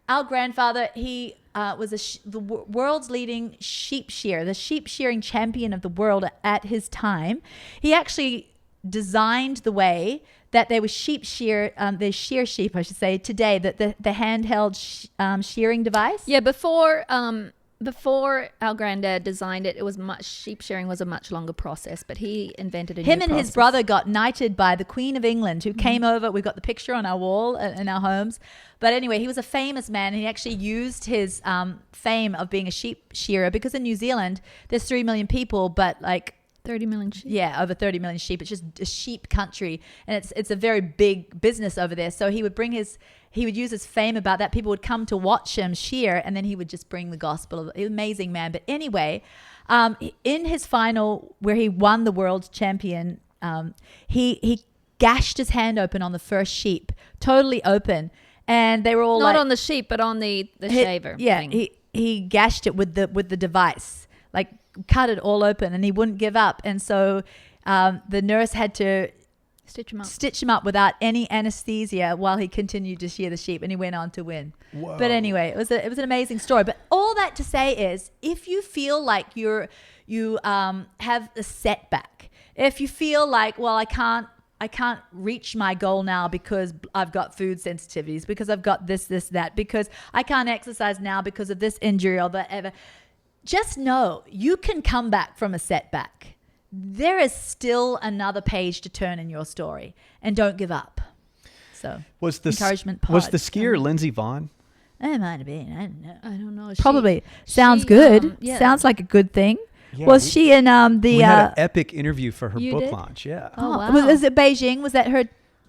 Our grandfather, he was the world's leading sheep shearer, the sheep shearing champion of the world at his time. He actually designed the way that they were they shear sheep, I should say, today, that the handheld shearing device. Yeah, before our granddad designed it, sheep shearing was a much longer process, but he invented a new process. Him and his brother got knighted by the Queen of England, who came over. We've got the picture on our wall in our homes. But anyway, he was a famous man, and he actually used his fame of being a sheep shearer because in New Zealand, there's 3 million people, but like 30 million sheep. Yeah, over 30 million sheep. It's just a sheep country, and it's a very big business over there. So he would use his fame about that. People would come to watch him shear, and then he would just bring the gospel. Amazing man. But anyway, in his final where he won the world champion, he gashed his hand open on the first sheep, totally open, and they were all not on the sheep, but on the shaver. Yeah, thing. he gashed it with the device, like cut it all open, and he wouldn't give up. And so the nurse had to stitch him up without any anesthesia while he continued to shear the sheep, and he went on to win. Whoa. But anyway, it was an amazing story. But all that to say is, if you feel like you have a setback, if you feel like, well, I can't reach my goal now because I've got food sensitivities, because I've got this, that, because I can't exercise now because of this injury or whatever, just know you can come back from a setback. There is still another page to turn in your story, and don't give up. So encouragement pod. Was the skier Lindsey Vonn? It might have been. I don't know. Probably. Sounds good. Yeah. Sounds like a good thing. Yeah, she in the? We had an epic interview for her book did? launch. Yeah. Oh, wow. Was it Beijing? Was that her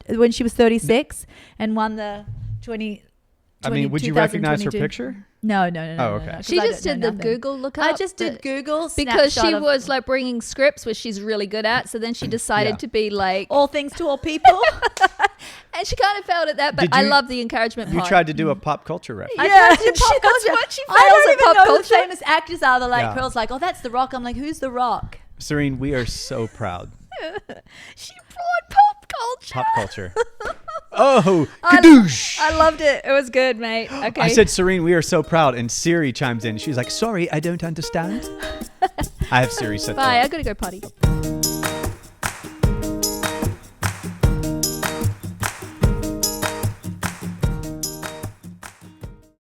when she was 36 and won the 20? I mean, would you recognize her picture? No. Oh, okay. No, she just did the Google lookup. I just did Google because she was like bringing scripts, which she's really good at. So then she decided to be like all things to all people, and she kind of failed at that. But I love the encouragement. You tried to do a pop culture reference. I tried to do pop culture. What she I don't even know who culture. the famous actors are. They're like, Pearl's like, oh, that's The Rock. I'm like, who's The Rock? Serene, we are so proud. She brought pop culture. Pop culture. Oh, kadoosh. I loved it. It was good, mate. Okay. I said, Serene, we are so proud. And Siri chimes in. She's like, sorry, I don't understand. I have Siri set Bye. up. I gotta go potty.